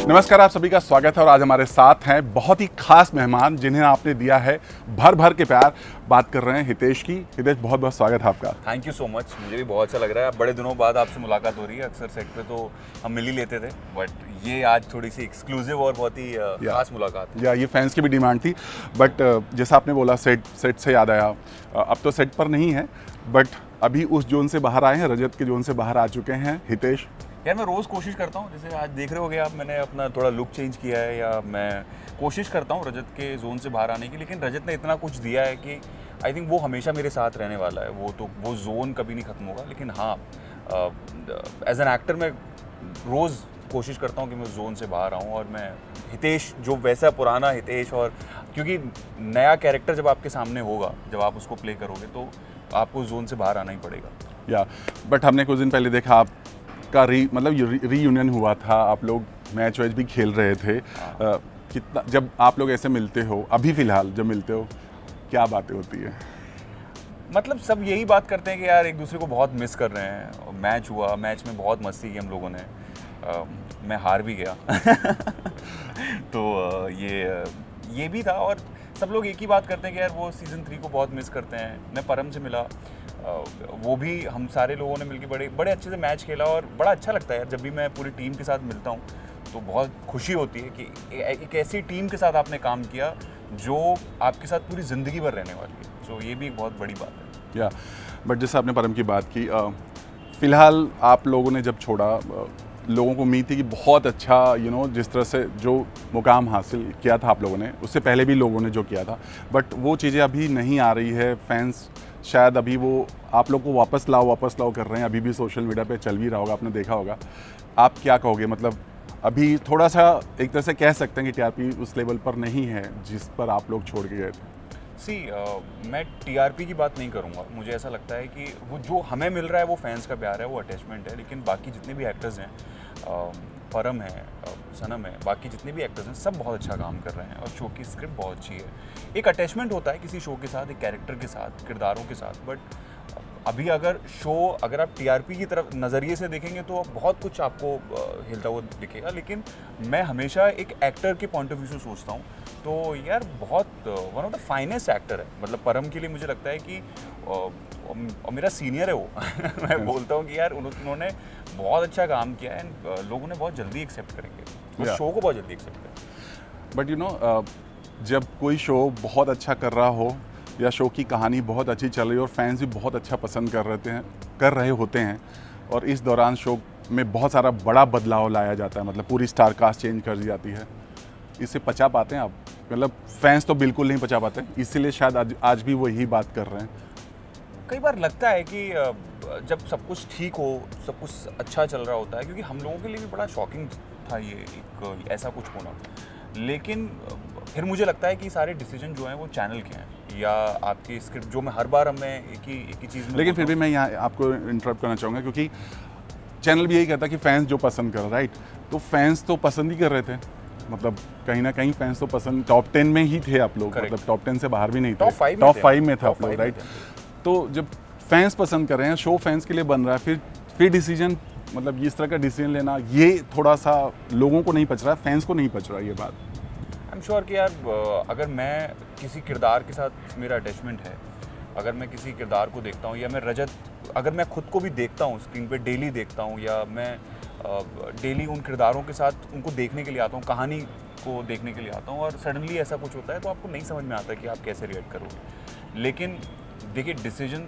नमस्कार, आप सभी का स्वागत है और आज हमारे साथ हैं बहुत ही खास मेहमान जिन्हें आपने दिया है भर भर के प्यार। बात कर रहे हैं हितेश की। हितेश, बहुत बहुत स्वागत है आपका। थैंक यू सो मच, मुझे भी बहुत अच्छा लग रहा है। बड़े दिनों बाद आपसे मुलाकात हो रही है। अक्सर सेट पे तो हम मिल ही लेते थे, बट ये आज थोड़ी सी एक्सक्लूसिव और बहुत ही खास मुलाकात है। ये फैंस की भी डिमांड थी, बट जैसा आपने बोला सेट से याद आया। अब तो सेट पर नहीं है, बट अभी उस जोन से बाहर आए हैं, रजत के जोन से बाहर आ चुके हैं हितेश। यार मैं रोज़ कोशिश करता हूँ, जैसे आज देख रहे होगे आप, मैंने अपना थोड़ा लुक चेंज किया है, या मैं कोशिश करता हूँ रजत के जोन से बाहर आने की। लेकिन रजत ने इतना कुछ दिया है कि आई थिंक वो हमेशा मेरे साथ रहने वाला है। वो जोन कभी नहीं ख़त्म होगा। लेकिन हाँ, एज एन एक्टर मैं रोज़ कोशिश करता हूँ कि मैं जोन से बाहर आऊँ और मैं हितेश, जो वैसा पुराना हितेश, और क्योंकि नया कैरेक्टर जब आपके सामने होगा, जब आप उसको प्ले करोगे, तो आपको जोन से बाहर आना ही पड़ेगा। बट हमने कुछ दिन पहले देखा आपका रीयूनियन हुआ था, आप लोग मैच वैच भी खेल रहे थे। कितना, जब आप लोग ऐसे मिलते हो, अभी फिलहाल जब मिलते हो, क्या बातें होती है? मतलब सब यही बात करते हैं कि यार एक दूसरे को बहुत मिस कर रहे हैं। मैच हुआ, मैच में बहुत मस्ती की हम लोगों ने। मैं हार भी गया तो ये भी था। और सब लोग एक ही बात करते हैं कि यार वो सीज़न 3 को बहुत मिस करते हैं। मैं परम से मिला, वो भी हम सारे लोगों ने मिलकर बड़े अच्छे से मैच खेला, और बड़ा अच्छा लगता है यार जब भी मैं पूरी टीम के साथ मिलता हूँ, तो बहुत खुशी होती है कि एक ऐसी टीम के साथ आपने काम किया जो आपके साथ पूरी ज़िंदगी भर रहने वाली है। तो ये भी एक बहुत बड़ी बात है। बट जैसे आपने परम की बात की, फिलहाल आप लोगों ने जब छोड़ा, लोगों को उम्मीद थी कि बहुत अच्छा जिस तरह से जो मुकाम हासिल किया था आप लोगों ने, उससे पहले भी लोगों ने जो किया था, बट वो चीज़ें अभी नहीं आ रही है। फैंस शायद अभी वो आप लोग को वापस लाओ कर रहे हैं। अभी भी सोशल मीडिया पे चल भी रहा होगा, आपने देखा होगा। आप क्या कहोगे? मतलब अभी थोड़ा सा एक तरह से कह सकते हैं कि टीआरपी उस लेवल पर नहीं है जिस पर आप लोग छोड़ के गए थे। मैं टीआरपी की बात नहीं करूँगा। मुझे ऐसा लगता है कि वो जो हमें मिल रहा है वो फैंस का प्यार है, वो अटैचमेंट है। लेकिन बाकी जितने भी एक्टर्स हैं, परम है, सनम है, बाकी जितने भी एक्टर्स हैं, सब बहुत अच्छा काम कर रहे हैं और शो की स्क्रिप्ट बहुत अच्छी है। एक अटैचमेंट होता है किसी शो के साथ, एक कैरेक्टर के साथ, किरदारों के साथ। बट अभी अगर आप टीआरपी की तरफ नज़रिए से देखेंगे तो बहुत कुछ आपको हिलता हुआ दिखेगा। लेकिन मैं हमेशा एक एक्टर के पॉइंट ऑफ व्यू से सोचता हूँ, तो यार बहुत one of the finest actor है। मतलब परम के लिए मुझे लगता है कि मेरा सीनियर है वो मैं बोलता हूँ कि यार उन्होंने बहुत अच्छा काम किया है। लोगों ने बहुत जल्दी एक्सेप्ट करेंगे उस शो को, बहुत जल्दी एक्सेप्ट करेंगे। बट जब कोई शो बहुत अच्छा कर रहा हो, या शो की कहानी बहुत अच्छी चल रही है और फैंस भी बहुत अच्छा पसंद कर रहे होते हैं, और इस दौरान शो में बहुत सारा बड़ा बदलाव लाया जाता है, मतलब पूरी स्टार कास्ट चेंज कर दी जाती है, इससे पचा पाते हैं आप? मतलब फैंस तो बिल्कुल नहीं पचा पाते, इसीलिए शायद आज भी वो यही बात कर रहे हैं। कई बार लगता है कि जब सब कुछ ठीक हो, सब कुछ अच्छा चल रहा होता है, क्योंकि हम लोगों के लिए भी बड़ा शॉकिंग था ये एक ऐसा कुछ होना। लेकिन फिर मुझे लगता है कि सारे डिसीजन जो हैं वो चैनल के हैं, या आपकी स्क्रिप्ट जो मैं हर बार एक ही चीज़ में। लेकिन फिर भी मैं यहाँ आपको इंटरप्ट करना चाहूँगा, क्योंकि चैनल भी यही कहता कि फैंस जो पसंद कर, राइट? तो फैंस तो पसंद ही कर रहे थे, मतलब कहीं ना कहीं फैंस तो पसंद, टॉप 10 में ही थे आप लोग, मतलब टॉप 10 से बाहर भी नहीं थे, टॉप 5 में थे आप लोग, राइट? तो जब फैंस पसंद कर रहे हैं, शो फैंस के लिए बन रहा है, फिर डिसीजन, मतलब इस तरह का डिसीजन लेना, ये थोड़ा सा लोगों को नहीं पच रहा है, फैंस को नहीं पच रहा है ये बात। आई एम श्योर कि यार अगर मैं किसी किरदार के साथ मेरा अटैचमेंट है, अगर मैं किसी किरदार को देखता हूँ, या मैं अगर मैं खुद को भी देखता हूँ स्क्रीन पे, डेली देखता हूँ, या मैं डेली उन किरदारों के साथ उनको देखने के लिए आता हूँ, कहानी को देखने के लिए आता हूँ, और सडनली ऐसा कुछ होता है, तो आपको नहीं समझ में आता कि आप कैसे रिएक्ट करोगे। लेकिन देखिए, डिसीजन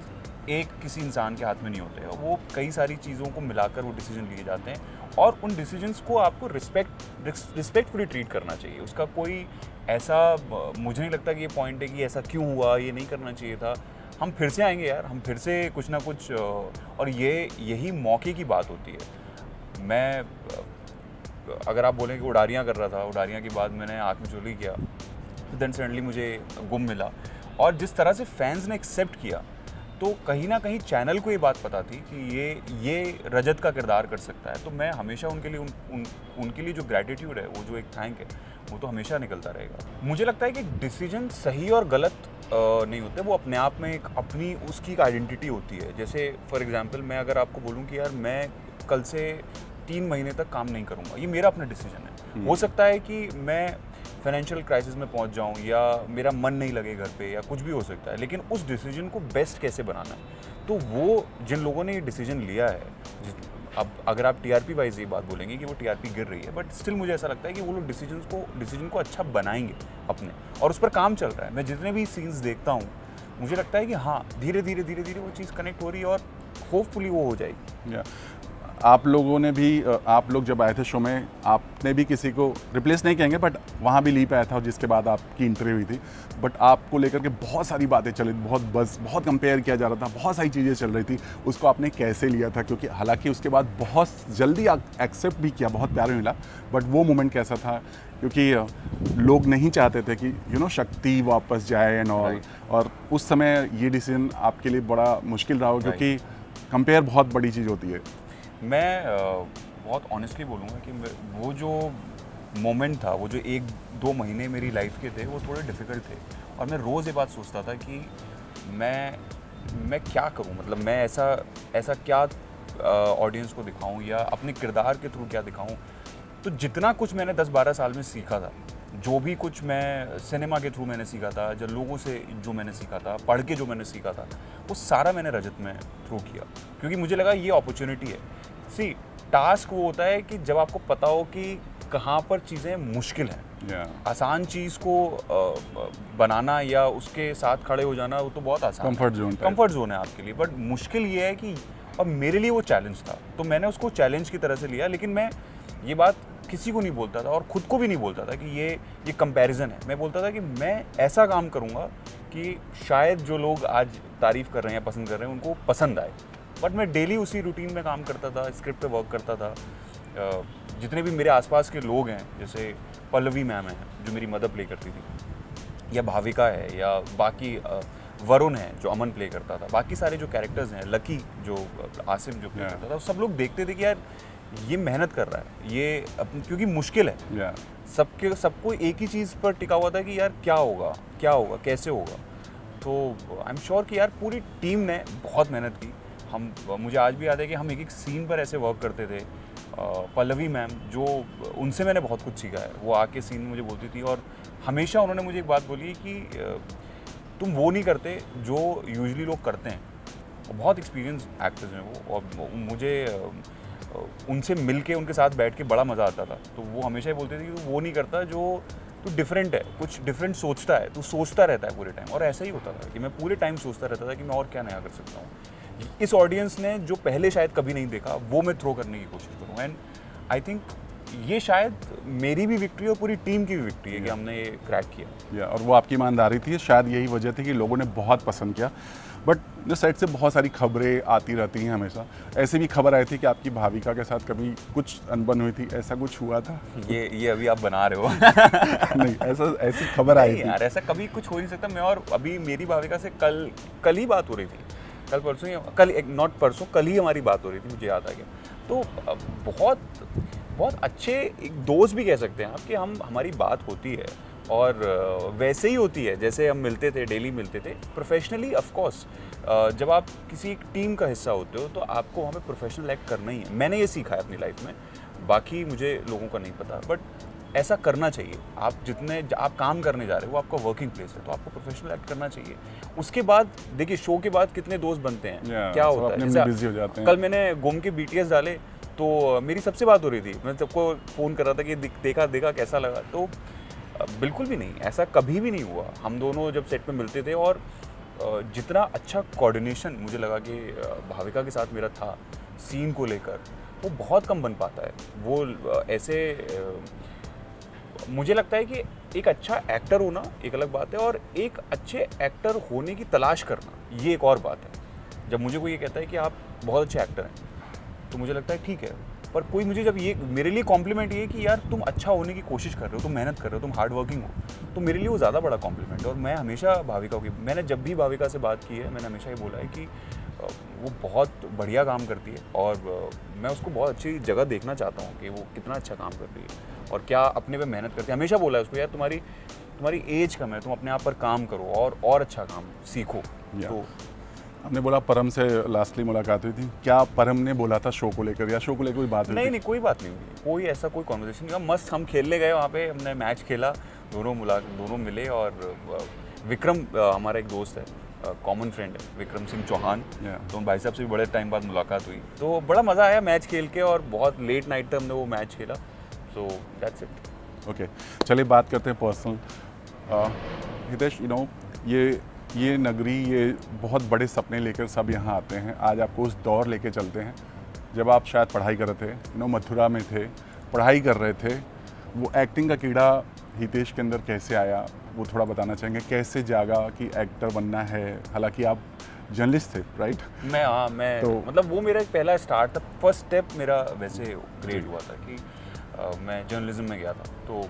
एक किसी इंसान के हाथ में नहीं होते हैं, वो कई सारी चीज़ों को मिलाकर वो डिसीजन लिए जाते हैं, और उन डिसीजंस को आपको रिस्पेक्टफुली ट्रीट करना चाहिए। उसका कोई ऐसा मुझे नहीं लगता कि ये पॉइंट है कि ऐसा क्यों हुआ, ये नहीं करना चाहिए था। हम फिर से आएंगे यार, हम फिर से कुछ ना कुछ, और यही मौके की बात होती है। मैं अगर आप बोलें कि उडारियाँ कर रहा था, उडारियाँ के बाद मैंने आँख में चोली किया, तो देन सडनली मुझे गुम मिला, और जिस तरह से फैंस ने एक्सेप्ट किया, तो कहीं ना कहीं चैनल को ये बात पता थी कि ये रजत का किरदार कर सकता है। तो मैं हमेशा उनके लिए उनके लिए जो ग्रैटिट्यूड है, वो जो एक थैंक है, वो तो हमेशा निकलता रहेगा। मुझे लगता है कि डिसीजन सही और गलत नहीं होते, वो अपने आप में एक अपनी उसकी एक आइडेंटिटी होती है। जैसे फॉर एग्जांपल मैं अगर आपको बोलूँ कि यार मैं कल से 3 महीने तक काम नहीं करूँगा, ये मेरा अपना डिसीजन है। हो सकता है कि मैं फाइनेंशियल क्राइसिस में पहुंच जाऊं या मेरा मन नहीं लगे घर पे या कुछ भी हो सकता है, लेकिन उस डिसीजन को बेस्ट कैसे बनाना है, तो वो जिन लोगों ने ये डिसीजन लिया है, अब अगर आप टीआरपी वाइज ये बात बोलेंगे कि वो टीआरपी गिर रही है, बट स्टिल मुझे ऐसा लगता है कि वो लोग डिसीजन को अच्छा बनाएंगे अपने, और उस पर काम चल रहा है। मैं जितने भी सीन्स देखता हूँ मुझे लगता है कि हाँ, धीरे धीरे वो चीज़ कनेक्ट हो रही है और होपफुली वो हो जाएगी। आप लोगों ने भी, आप लोग जब आए थे शो में, आपने भी किसी को रिप्लेस नहीं कहेंगे, बट वहाँ भी लीप आया था जिसके बाद आपकी इंटरव्यू हुई थी, बट आपको लेकर के बहुत सारी बातें चली, बहुत कंपेयर किया जा रहा था, बहुत सारी चीज़ें चल रही थी, उसको आपने कैसे लिया था? क्योंकि हालांकि उसके बाद बहुत जल्दी एक्सेप्ट भी किया, बहुत प्यार मिला, बट वो मोमेंट कैसा था? क्योंकि लोग नहीं चाहते थे कि शक्ति वापस जाए एंड ऑल, और उस समय ये डिसीजन आपके लिए बड़ा मुश्किल रहा हो, क्योंकि कंपेयर बहुत बड़ी चीज़ होती है। मैं बहुत ऑनेस्टली बोलूँगा कि वो जो मोमेंट था, वो जो 1-2 महीने मेरी लाइफ के थे, वो थोड़े डिफ़िकल्ट थे, और मैं रोज़ ये बात सोचता था कि मैं क्या करूँ, मतलब मैं ऐसा क्या ऑडियंस को दिखाऊँ या अपने किरदार के थ्रू क्या दिखाऊँ। तो जितना कुछ मैंने 10-12 साल में सीखा था, जो भी कुछ मैं सिनेमा के थ्रू मैंने सीखा था, जो लोगों से जो मैंने सीखा था, पढ़ के जो मैंने सीखा था, वो सारा मैंने रजत में थ्रू किया, क्योंकि मुझे लगा ये अपॉर्चुनिटी है। सी, टास्क वो होता है कि जब आपको पता हो कि कहाँ पर चीज़ें मुश्किल हैं। आसान चीज़ को बनाना या उसके साथ खड़े हो जाना वो तो बहुत आसान, कंफर्ट जोन है आपके लिए, बट मुश्किल ये है कि, और मेरे लिए वो चैलेंज था, तो मैंने उसको चैलेंज की तरह से लिया। लेकिन मैं ये बात किसी को नहीं बोलता था और ख़ुद को भी नहीं बोलता था कि ये कंपैरिजन है। मैं बोलता था कि मैं ऐसा काम करूँगा कि शायद जो लोग आज तारीफ़ कर रहे हैं या पसंद कर रहे हैं उनको पसंद आए। बट मैं डेली उसी रूटीन में काम करता था, स्क्रिप्ट पे वर्क करता था। जितने भी मेरे आसपास के लोग हैं, जैसे पल्लवी मैम है जो मेरी मदर प्ले करती थी, या भाविका है, या बाकी वरुण है जो अमन प्ले करता था, बाकी सारे जो कैरेक्टर्स हैं, लकी जो आसिम जो प्ले करता था, सब लोग देखते थे कि यार ये मेहनत कर रहा है, ये क्योंकि मुश्किल है। सबको एक ही चीज़ पर टिका हुआ था कि यार क्या होगा, कैसे होगा। तो आई एम श्योर कि यार पूरी टीम ने बहुत मेहनत की। मुझे आज भी याद है कि हम एक सीन पर ऐसे वर्क करते थे। पल्लवी मैम, जो उनसे मैंने बहुत कुछ सीखा है, वो आके सीन में मुझे बोलती थी, और हमेशा उन्होंने मुझे एक बात बोली कि तुम वो नहीं करते जो यूजुअली लोग करते हैं। बहुत एक्सपीरियंस एक्टर्स हैं वो, और मुझे उनसे मिल के उनके साथ बैठ के बड़ा मज़ा आता था। तो वो हमेशा ही बोलते थे कि तू वो नहीं करता जो तू डिफरेंट है, कुछ डिफरेंट सोचता है, तू सोचता रहता है पूरे टाइम। और ऐसा ही होता था कि मैं पूरे टाइम सोचता रहता था कि मैं और क्या नया कर सकता हूँ। इस ऑडियंस ने जो पहले शायद कभी नहीं देखा, वो मैं थ्रो करने की कोशिश करूँ। एंड आई थिंक ये शायद मेरी भी विक्ट्री और पूरी टीम की भी विक्ट्री है कि हमने ये क्रैक किया। और वो आपकी ईमानदारी थी, शायद यही वजह थी कि लोगों ने बहुत पसंद किया। बट जो साइड से बहुत सारी खबरें आती रहती हैं हमेशा, ऐसी भी खबर आई थी कि आपकी भाविका के साथ कभी कुछ अनबन हुई थी, ऐसा कुछ हुआ था? ये अभी आप बना रहे हो। नहीं, ऐसी खबर आई थी यार, ऐसा कभी कुछ हो नहीं सकता। मैं और अभी मेरी भाविका से कल ही बात हो रही थी, कल परसों ही, कल ही हमारी बात हो रही थी, मुझे याद आ गया। तो बहुत अच्छे एक दोस्त भी कह सकते हैं आप कि हमारी बात होती है, और वैसे ही होती है जैसे हम मिलते थे, डेली मिलते थे। प्रोफेशनली ऑफ कोर्स जब आप किसी एक टीम का हिस्सा होते हो तो आपको वहाँ पे प्रोफेशनल एक्ट करना ही है। मैंने ये सीखा है अपनी लाइफ में, बाकी मुझे लोगों का नहीं पता, बट ऐसा करना चाहिए। आप काम करने जा रहे हो, वो आपका वर्किंग प्लेस है, तो आपको प्रोफेशनल एक्ट करना चाहिए। उसके बाद देखिए, शो के बाद कितने दोस्त बनते हैं, क्या होता है, जैसे कल मैंने गुम के BTS डाले तो मेरी सबसे बात हो रही थी, मैं सबको फ़ोन कर रहा था कि देखा कैसा लगा। तो बिल्कुल भी नहीं, ऐसा कभी भी नहीं हुआ। हम दोनों जब सेट पे मिलते थे, और जितना अच्छा कोऑर्डिनेशन मुझे लगा कि भाविका के साथ मेरा था सीन को लेकर, वो बहुत कम बन पाता है। वो ऐसे मुझे लगता है कि एक अच्छा एक्टर होना एक अलग बात है, और एक अच्छे एक्टर होने की तलाश करना ये एक और बात है। जब मुझे कोई ये कहता है कि आप बहुत अच्छे एक्टर हैं, तो मुझे लगता है ठीक है, पर कोई मुझे जब ये मेरे लिए कॉम्प्लीमेंट ये कि यार तुम अच्छा होने की कोशिश कर रहे हो, तुम मेहनत कर रहे हो, तुम हार्ड वर्किंग हो, तो मेरे लिए वो ज़्यादा बड़ा कॉम्प्लीमेंट है। और मैं हमेशा भाविका की, मैंने जब भी भाविका से बात की है, मैंने हमेशा ये बोला है कि वो बहुत बढ़िया काम करती है, और मैं उसको बहुत अच्छी जगह देखना चाहता हूँ कि वो कितना अच्छा काम कर रही है और क्या अपने पे मेहनत करती है। हमेशा बोला है उसको, यार तुम्हारी एज कम है, तुम अपने आप पर काम करो और अच्छा काम सीखो। तो आपने बोला परम से लास्टली मुलाकात हुई थी, क्या परम ने बोला था शो को लेकर या शो को लेकर कोई बात हुई नहीं थी? नहीं, कोई बात नहीं हुई, कोई ऐसा कोई कॉन्वर्सेशन नहीं हुआ। मस्त हम खेलने गए वहाँ पे, हमने मैच खेला, दोनों मिले। और विक्रम हमारा एक दोस्त है, कॉमन फ्रेंड है, विक्रम सिंह चौहान। तो उन भाई साहब से भी बड़े टाइम बाद मुलाकात हुई, तो बड़ा मज़ा आया मैच खेल के, और बहुत लेट नाइट तक हमने वो मैच खेला। So that's it. ओके, चलिए बात करते हैं पर्सनल। हितेश, ये नगरी, ये बहुत बड़े सपने लेकर सब यहाँ आते हैं। आज आपको उस दौर लेके चलते हैं जब आप शायद पढ़ाई कर रहे थे, मथुरा में थे, पढ़ाई कर रहे थे। वो एक्टिंग का कीड़ा हितेश के अंदर कैसे आया, वो थोड़ा बताना चाहेंगे? कैसे जागा कि एक्टर बनना है? हालांकि आप जर्नलिस्ट थे, राइट? मैं तो मतलब वो मेरा एक पहला स्टार्ट था, फर्स्ट स्टेप मेरा वैसे ग्रेड हुआ था कि मैं जर्नलिज्म में गया था। तो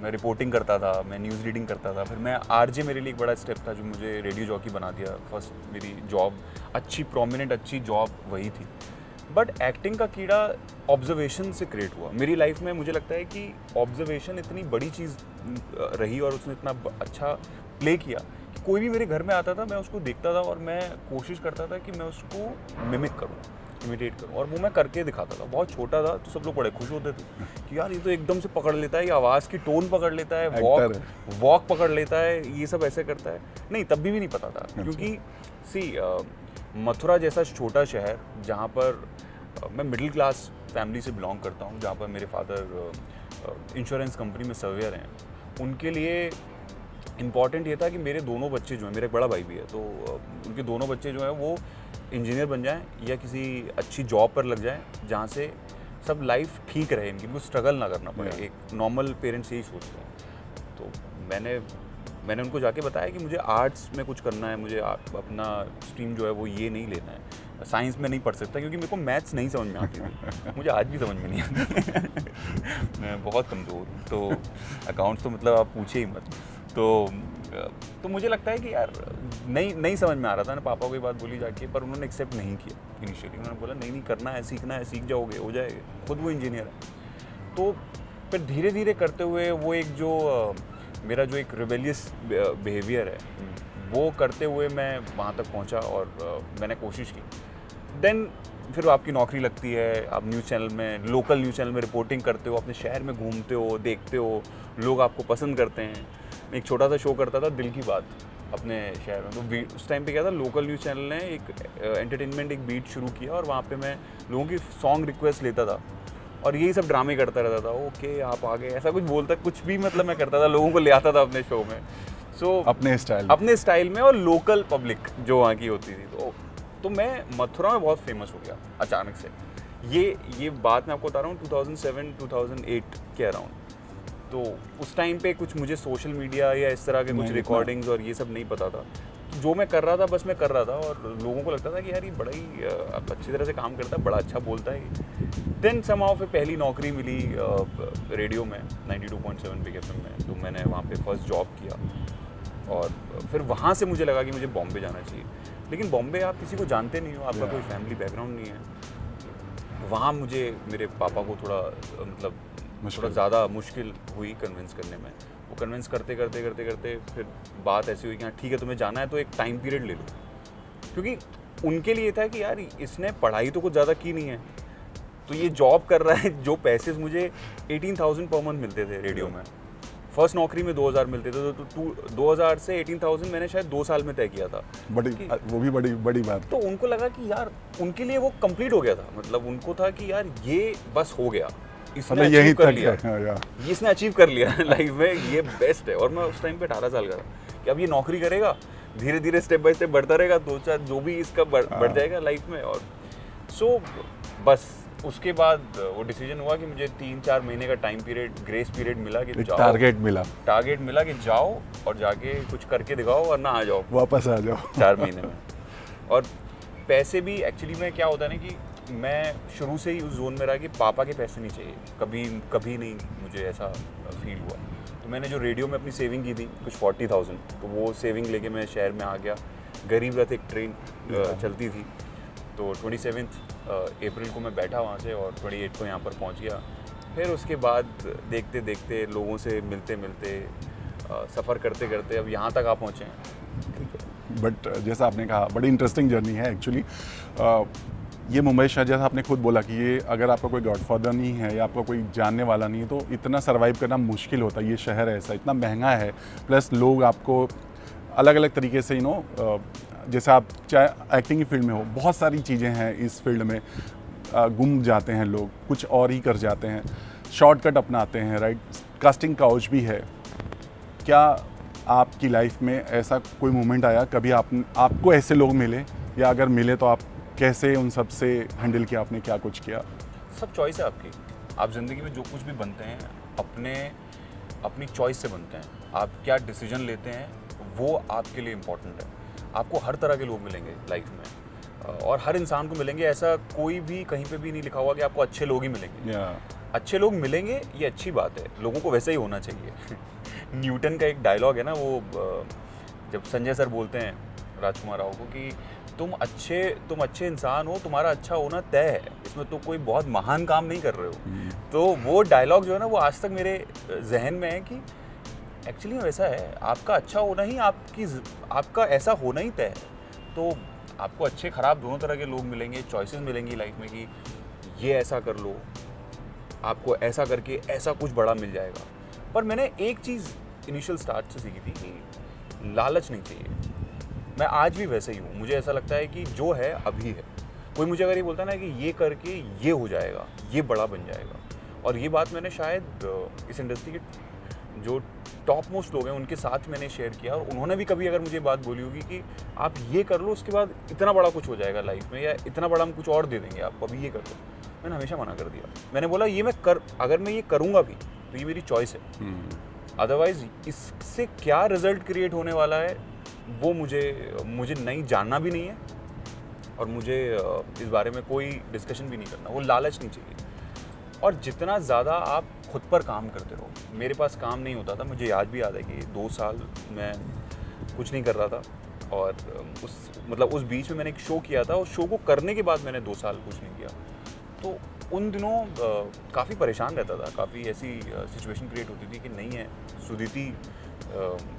मैं रिपोर्टिंग करता था, मैं न्यूज़ रीडिंग करता था। फिर मैं आरजे, मेरे लिए एक बड़ा स्टेप था जो मुझे रेडियो जॉकी बना दिया। फर्स्ट मेरी जॉब अच्छी, प्रोमिनेंट अच्छी जॉब वही थी। बट एक्टिंग का कीड़ा ऑब्जर्वेशन से क्रिएट हुआ मेरी लाइफ में। मुझे लगता है कि ऑब्जर्वेशन इतनी बड़ी चीज़ रही और उसने इतना अच्छा प्ले किया कि कोई भी मेरे घर में आता था, मैं उसको देखता था और मैं कोशिश करता था कि मैं उसको मिमिक करूँ, इमिटेट करूँ। और वो मैं करके दिखाता था। बहुत छोटा था तो सब लोग बड़े खुश होते थे कि यार ये तो एकदम से पकड़ लेता है, ये आवाज़ की टोन पकड़ लेता है, वॉक पकड़ लेता है, ये सब ऐसे करता है। नहीं, तब भी नहीं पता था, क्योंकि मथुरा जैसा छोटा शहर जहाँ पर मैं मिडिल क्लास फैमिली से बिलोंग करता हूँ, जहाँ पर मेरे फादर इंश्योरेंस कंपनी में सर्वेयर हैं, उनके लिए इम्पॉर्टेंट ये था कि मेरे दोनों बच्चे जो हैं, मेरा एक बड़ा भाई भी है, तो उनके दोनों बच्चे जो हैं वो इंजीनियर बन जाएं या किसी अच्छी जॉब पर लग जाएं जहाँ से सब लाइफ ठीक रहे, इनकी कोई स्ट्रगल ना करना पड़े। एक नॉर्मल पेरेंट्स यही सोचते हैं। तो मैंने उनको जाके बताया कि मुझे आर्ट्स में कुछ करना है, मुझे अपना स्ट्रीम जो है वो ये नहीं लेना है, साइंस में नहीं पढ़ सकता, क्योंकि मेरे को मैथ्स नहीं समझ में आती थी। मुझे आज भी समझ में नहीं आती मैं बहुत कमज़ोर हूँ, तो अकाउंट्स तो मतलब आप पूछे ही मत। तो मुझे लगता है कि यार नहीं समझ में आ रहा था ना। पापा को ये बात बोली जाके, पर उन्होंने एक्सेप्ट नहीं किया इनिशियली। उन्होंने बोला नहीं करना है, सीखना है, सीख जाओगे, हो जाएगा। खुद वो इंजीनियर है। तो फिर धीरे धीरे करते हुए वो एक जो मेरा जो एक रिबेलियस बिहेवियर है, वो करते हुए मैं वहाँ तक पहुँचा और मैंने कोशिश की। देन फिर आपकी नौकरी लगती है, आप न्यूज़ चैनल में, लोकल न्यूज़ चैनल में रिपोर्टिंग करते हो, अपने शहर में घूमते हो, देखते हो, लोग आपको पसंद करते हैं। मैं एक छोटा सा शो करता था, दिल की बात, अपने शहर में। तो उस टाइम पे क्या था, लोकल न्यूज़ चैनल ने एक एंटरटेनमेंट एक बीट शुरू किया और वहाँ पे मैं लोगों की सॉन्ग रिक्वेस्ट लेता था और यही सब ड्रामे करता रहता था। ओके आप आ गए, ऐसा कुछ बोलता, कुछ भी मतलब मैं करता था, लोगों को ले आता था अपने शो में। सो अपने स्टाइल में और लोकल पब्लिक जो वहाँ की होती थी। तो मैं मथुरा में बहुत फेमस हो गया अचानक से। ये बात मैं आपको बता रहा हूँ 2007-2008 के अराउंड। तो उस टाइम पे कुछ मुझे सोशल मीडिया या इस तरह के कुछ रिकॉर्डिंग्स और ये सब नहीं पता था। जो मैं कर रहा था बस मैं कर रहा था और लोगों को लगता था कि यार ये बड़ा ही अच्छी तरह से काम करता है, बड़ा अच्छा बोलता है। देन समहाउ फिर पहली नौकरी मिली रेडियो में 92.7 बिग एफएम में। तो मैंने वहाँ पे फर्स्ट जॉब किया और फिर वहाँ से मुझे लगा कि मुझे बॉम्बे जाना चाहिए। लेकिन बॉम्बे आप किसी को जानते नहीं हो, आपका कोई फैमिली बैकग्राउंड नहीं है। वहाँ मुझे मेरे पापा को थोड़ा ज़्यादा मुश्किल हुई कन्विंस करने में। वो कन्विंस करते फिर बात ऐसी हुई कि हाँ ठीक है तुम्हें जाना है तो एक टाइम पीरियड ले लो, क्योंकि उनके लिए था कि यार इसने पढ़ाई तो कुछ ज़्यादा की नहीं है, तो ये जॉब कर रहा है। जो पैसे मुझे 18,000 पर मंथ मिलते थे रेडियो में, फर्स्ट नौकरी में 2,000 मिलते थे, तो 2,000 से 18,000 मैंने शायद 2 साल में तय किया था। वो भी बड़ी बात। तो उनको लगा कि यार उनके लिए वो कंप्लीट हो गया था, मतलब उनको था कि यार ये बस हो गया, इसने अचीव कर लिया, इसने अचीव कर लिया लाइफ में, ये बेस्ट है। और मैं उस टाइम पे 18 साल का था कि अब ये नौकरी करेगा, धीरे धीरे स्टेप बाय स्टेप बढ़ता रहेगा, 2-4 जो भी इसका बढ़ जाएगा लाइफ में। और सो बस उसके बाद वो डिसीजन हुआ कि मुझे 3-4 महीने का टाइम पीरियड, ग्रेस पीरियड मिला कि जाओ, टारगेट मिला कि जाओ और जाके कुछ करके दिखाओ और ना आ जाओ, वापस आ जाओ 4 महीने में। और पैसे भी एक्चुअली में क्या होता है ना कि मैं शुरू से ही उस जोन में रहा कि पापा के पैसे नहीं चाहिए, कभी नहीं मुझे ऐसा फील हुआ। तो मैंने जो रेडियो में अपनी सेविंग की थी कुछ 40,000, तो वो सेविंग लेके मैं शहर में आ गया। गरीब रथ एक ट्रेन चलती थी, तो 27 अप्रैल को मैं बैठा वहाँ से और 28 को यहाँ पर पहुँच गया। फिर उसके बाद देखते देखते लोगों से मिलते मिलते सफ़र करते करते अब यहाँ तक आप पहुँचे हैं। बट जैसा आपने कहा बड़ी इंटरेस्टिंग जर्नी है एक्चुअली। ये मुंबई शहर, जैसा आपने खुद बोला कि ये अगर आपका कोई गॉडफादर नहीं है या आपका कोई जानने वाला नहीं है तो इतना सर्वाइव करना मुश्किल होता है। ये शहर ऐसा इतना महंगा है, प्लस लोग आपको अलग अलग तरीके से जैसे आप चाहे एक्टिंग की फील्ड में हो, बहुत सारी चीज़ें हैं इस फील्ड में, गुम जाते हैं लोग, कुछ और ही कर जाते हैं, शॉर्टकट अपनाते हैं, राइट। कास्टिंग काउच भी है। क्या आपकी लाइफ में ऐसा कोई मोमेंट आया कभी आपको ऐसे लोग मिले, या अगर मिले तो आप कैसे उन सब से हैंडल किया, आपने क्या कुछ किया? सब चॉइस है आपकी। आप ज़िंदगी में जो कुछ भी बनते हैं अपनी चॉइस से बनते हैं। आप क्या डिसीजन लेते हैं वो आपके लिए इम्पोर्टेंट है। आपको हर तरह के लोग मिलेंगे लाइफ में, और हर इंसान को मिलेंगे। ऐसा कोई भी कहीं पे भी नहीं लिखा हुआ कि आपको अच्छे लोग ही मिलेंगे। अच्छे लोग मिलेंगे ये अच्छी बात है, लोगों को वैसे ही होना चाहिए। न्यूटन का एक डायलॉग है ना, वो जब संजय सर बोलते हैं राजकुमार राव को कि तुम अच्छे इंसान हो, तुम्हारा अच्छा होना तय है, इसमें तो कोई बहुत महान काम नहीं कर रहे हो। तो वो डायलॉग जो है ना, वो आज तक मेरे जहन में है कि एक्चुअली वैसा है। आपका अच्छा होना ही आपका ऐसा होना ही तय है। तो आपको अच्छे खराब दोनों तरह के लोग मिलेंगे, चॉइसेस मिलेंगी लाइफ में कि ये ऐसा कर लो, आपको ऐसा करके ऐसा कुछ बड़ा मिल जाएगा। पर मैंने एक चीज़ इनिशियल स्टार्ट से सीखी थी कि लालच नहीं चाहिए। मैं आज भी वैसे ही हूँ। मुझे ऐसा लगता है कि जो है अभी है। कोई मुझे अगर ये बोलता है ना कि ये करके ये हो जाएगा, ये बड़ा बन जाएगा, और ये बात मैंने शायद इस इंडस्ट्री के जो टॉप मोस्ट लोग हैं उनके साथ मैंने शेयर किया, और उन्होंने भी कभी अगर मुझे बात बोली होगी कि आप ये कर लो, उसके बाद इतना बड़ा कुछ हो जाएगा लाइफ में, या इतना बड़ा हम कुछ और दे देंगे आपको, अभी ये कर लो, मैंने हमेशा मना कर दिया। मैंने बोला ये अगर मैं ये करूँगा भी तो ये मेरी चॉइस है। अदरवाइज इससे क्या रिजल्ट क्रिएट होने वाला है वो मुझे नहीं जानना भी नहीं है, और मुझे इस बारे में कोई डिस्कशन भी नहीं करना। वो लालच नहीं चाहिए। और जितना ज़्यादा आप खुद पर काम करते रहो, मेरे पास काम नहीं होता था। मुझे भी याद है कि 2 साल मैं कुछ नहीं कर रहा था, और उस बीच में मैंने एक शो किया था, और शो को करने के बाद मैंने 2 साल कुछ नहीं किया। तो उन दिनों काफ़ी परेशान रहता था, काफ़ी ऐसी सिचुएशन क्रिएट होती थी कि नहीं है। सुदिति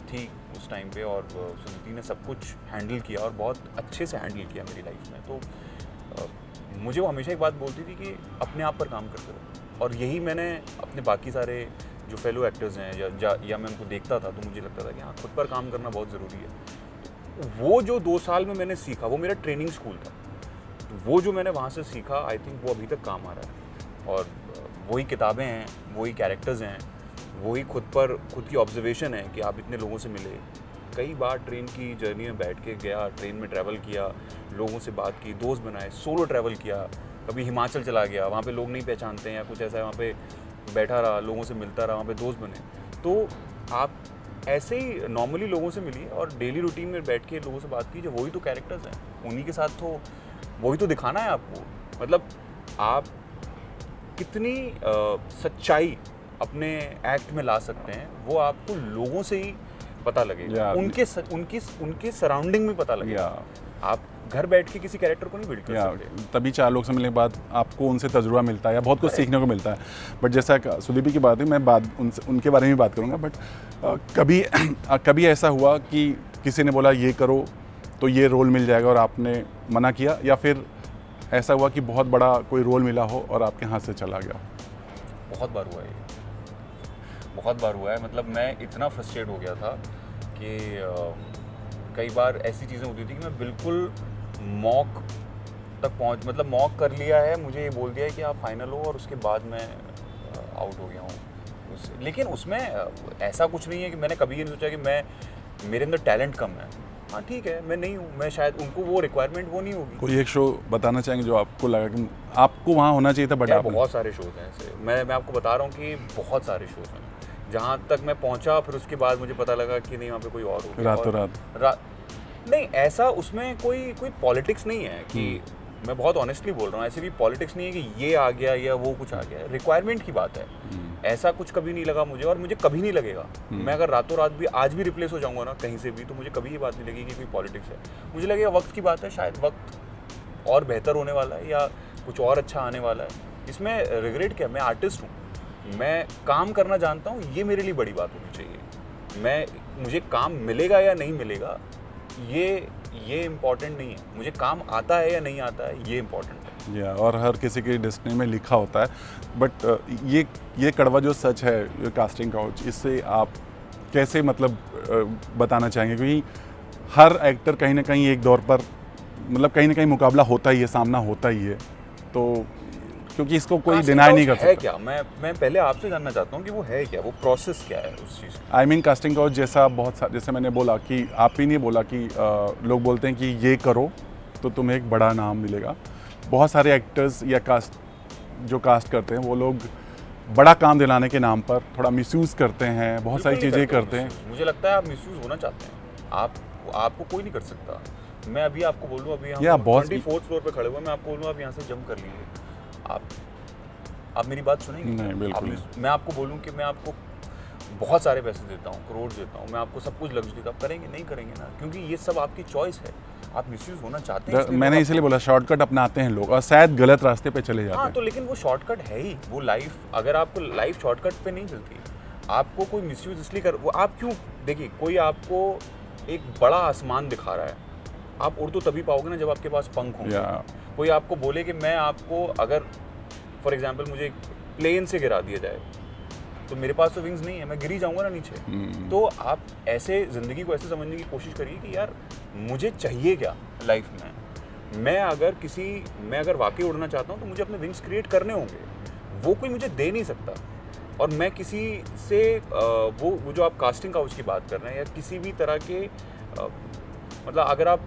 थी उस टाइम पे, और सुदिति ने सब कुछ हैंडल किया और बहुत अच्छे से हैंडल किया मेरी लाइफ में। तो मुझे वो हमेशा एक बात बोलती थी कि अपने आप पर काम करते रहो, और यही मैंने अपने बाकी सारे जो फेलो एक्टर्स हैं या मैं उनको देखता था तो मुझे लगता था कि हाँ, खुद पर काम करना बहुत ज़रूरी है। वो जो 2 साल में मैंने सीखा वो मेरा ट्रेनिंग स्कूल था। तो वो जो मैंने वहाँ से सीखा, आई थिंक वो अभी तक काम आ रहा है। और वही किताबें हैं, वही कैरेक्टर्स हैं, वही खुद की ऑब्जर्वेशन है कि आप इतने लोगों से मिले। कई बार ट्रेन की जर्नी में बैठ के गया, ट्रेन में ट्रैवल किया, लोगों से बात की, दोस्त बनाए, सोलो ट्रैवल किया, कभी हिमाचल चला गया, वहाँ पे लोग नहीं पहचानते हैं या कुछ ऐसा है, वहाँ पे बैठा रहा, लोगों से मिलता रहा, वहाँ पे दोस्त बने। तो आप ऐसे ही नॉर्मली लोगों से मिलिए और डेली रूटीन में बैठ के लोगों से बात कीजिए। वही तो कैरेक्टर्स हैं, उन्हीं के साथ तो वही तो दिखाना है आपको। मतलब आप कितनी सच्चाई अपने एक्ट में ला सकते हैं वो आपको लोगों से ही पता लगेगा, उनके सराउंडिंग में पता लगेगा। आप घर बैठ के किसी कैरेक्टर को नहीं बिल्ड कर सकते। तभी 4 लोग से मिलने के बाद आपको उनसे तजुर्बा मिलता है या बहुत कुछ सीखने को मिलता है। बट जैसा सुदीपी की बात है, मैं उनके बारे में बात करूँगा। बट कभी ऐसा हुआ कि किसी ने बोला ये करो तो ये रोल मिल जाएगा और आपने मना किया, या फिर ऐसा हुआ कि बहुत बड़ा कोई रोल मिला हो और आपके हाथ से चला गया? बहुत बार हुआ है ये, बहुत बार हुआ है। मतलब मैं इतना फ्रस्ट्रेट हो गया था कि कई बार ऐसी चीज़ें होती थी कि मैं बिल्कुल मॉक तक मॉक कर लिया है, मुझे ये बोल दिया है कि आप फाइनल हो, और उसके बाद मैं आउट हो गया हूँ। लेकिन उसमें ऐसा कुछ नहीं है कि मैंने कभी ये नहीं सोचा कि मेरे अंदर टैलेंट कम है। हाँ ठीक है, मैं नहीं हूँ, मैं शायद उनको वो रिक्वायरमेंट वो नहीं होगी। कोई एक शो बताना चाहेंगे जो आपको लगा कि आपको वहाँ होना चाहिए था? बट बहुत सारे शोज़ हैं ऐसे, मैं आपको बता रहा हूँ कि बहुत सारे शोज़ हैं जहाँ तक मैं पहुँचा, फिर उसके बाद मुझे पता लगा कि नहीं, वहाँ पे कोई और हो गया। रातों रात नहीं, ऐसा उसमें कोई पॉलिटिक्स नहीं है कि मैं बहुत ऑनेस्टली बोल रहा हूँ, ऐसे भी पॉलिटिक्स नहीं है कि ये आ गया या वो कुछ आ गया। रिक्वायरमेंट की बात है। ऐसा कुछ कभी नहीं लगा मुझे, और मुझे कभी नहीं लगेगा। मैं अगर रातों रात भी आज भी रिप्लेस हो जाऊँगा ना कहीं से भी, तो मुझे कभी ये बात नहीं लगेगी कि कोई पॉलिटिक्स है। मुझे लगेगा वक्त की बात है, शायद वक्त और बेहतर होने वाला है या कुछ और अच्छा आने वाला है। इसमें रिग्रेट क्या, मैं आर्टिस्ट हूँ, मैं काम करना जानता हूँ, ये मेरे लिए बड़ी बात होनी चाहिए। मुझे काम मिलेगा या नहीं मिलेगा ये इम्पोर्टेंट नहीं है, मुझे काम आता है या नहीं आता है, ये इम्पोर्टेंट है। या और हर किसी की डेस्टिनी में लिखा होता है। बट ये कड़वा जो सच है, ये कास्टिंग काउच, इससे आप कैसे मतलब बताना चाहेंगे? क्योंकि हर एक्टर कहीं ना कहीं एक दौर पर मतलब कहीं ना कहीं मुकाबला होता ही है, सामना होता ही है, तो क्योंकि इसको कोई डिनाई नहीं कर सकता। है क्या, मैं पहले आपसे जानना चाहता हूँ कि वो है क्या, वो प्रोसेस क्या है उस चीज़ का? आई मीन कास्टिंग काउच जैसा जैसे मैंने बोला कि आप ही नहीं बोला कि लोग बोलते हैं कि ये करो तो तुम्हें एक बड़ा नाम मिलेगा। बहुत सारे एक्टर्स या जो कास्ट करते हैं वो लोग बड़ा काम दिलाने के नाम पर थोड़ा मिसयूज़ करते हैं, बहुत सारी चीज़ें करते हैं। मुझे लगता है आप मिसयूज़ होना चाहते हैं, आपको कोई नहीं कर सकता। मैं अभी आपको बोलूँ, अभी हम 24th फ्लोर पे खड़े हुए, मैं आपको बोलूँ आप यहाँ से जंप कर लीजिए, आप मेरी बात सुनेंगे? नहीं, बिल्कुल। मैं आपको बोलूँ कि मैं आपको बहुत सारे पैसे देता हूँ, करोड़ देता हूँ, मैं आपको सब कुछ लग्जरी देता हूँ, करेंगे? नहीं करेंगे ना, क्योंकि ये सब आपकी चॉइस है। आप मिसयूज़ होना चाहते हैं, मैंने इसलिए बोला शॉर्टकट अपनाते हैं लोग और शायद गलत रास्ते पे चले जाते हैं। तो लेकिन वो शॉर्टकट है ही, वो लाइफ, अगर आपको लाइफ शॉर्टकट पे नहीं मिलती, आपको कोई मिसयूज़ इसलिए कर, वो आप क्यों, देखिए कोई आपको एक बड़ा आसमान दिखा रहा है, आप उड़ तो तभी पाओगे ना जब आपके पास पंख होंगे। कोई आपको बोले कि मैं आपको, अगर फॉर एग्जांपल मुझे प्लेन से गिरा दिया जाए तो मेरे पास तो विंग्स नहीं है, मैं गिर ही जाऊंगा ना नीचे। तो आप ऐसे ज़िंदगी को ऐसे समझने की कोशिश करिए कि यार मुझे चाहिए क्या लाइफ में। मैं अगर वाकई उड़ना चाहता हूँ तो मुझे अपने विंग्स क्रिएट करने होंगे, वो कोई मुझे दे नहीं सकता। और मैं किसी से वो जो आप कास्टिंग काउच की बात कर रहे हैं या किसी भी तरह के मतलब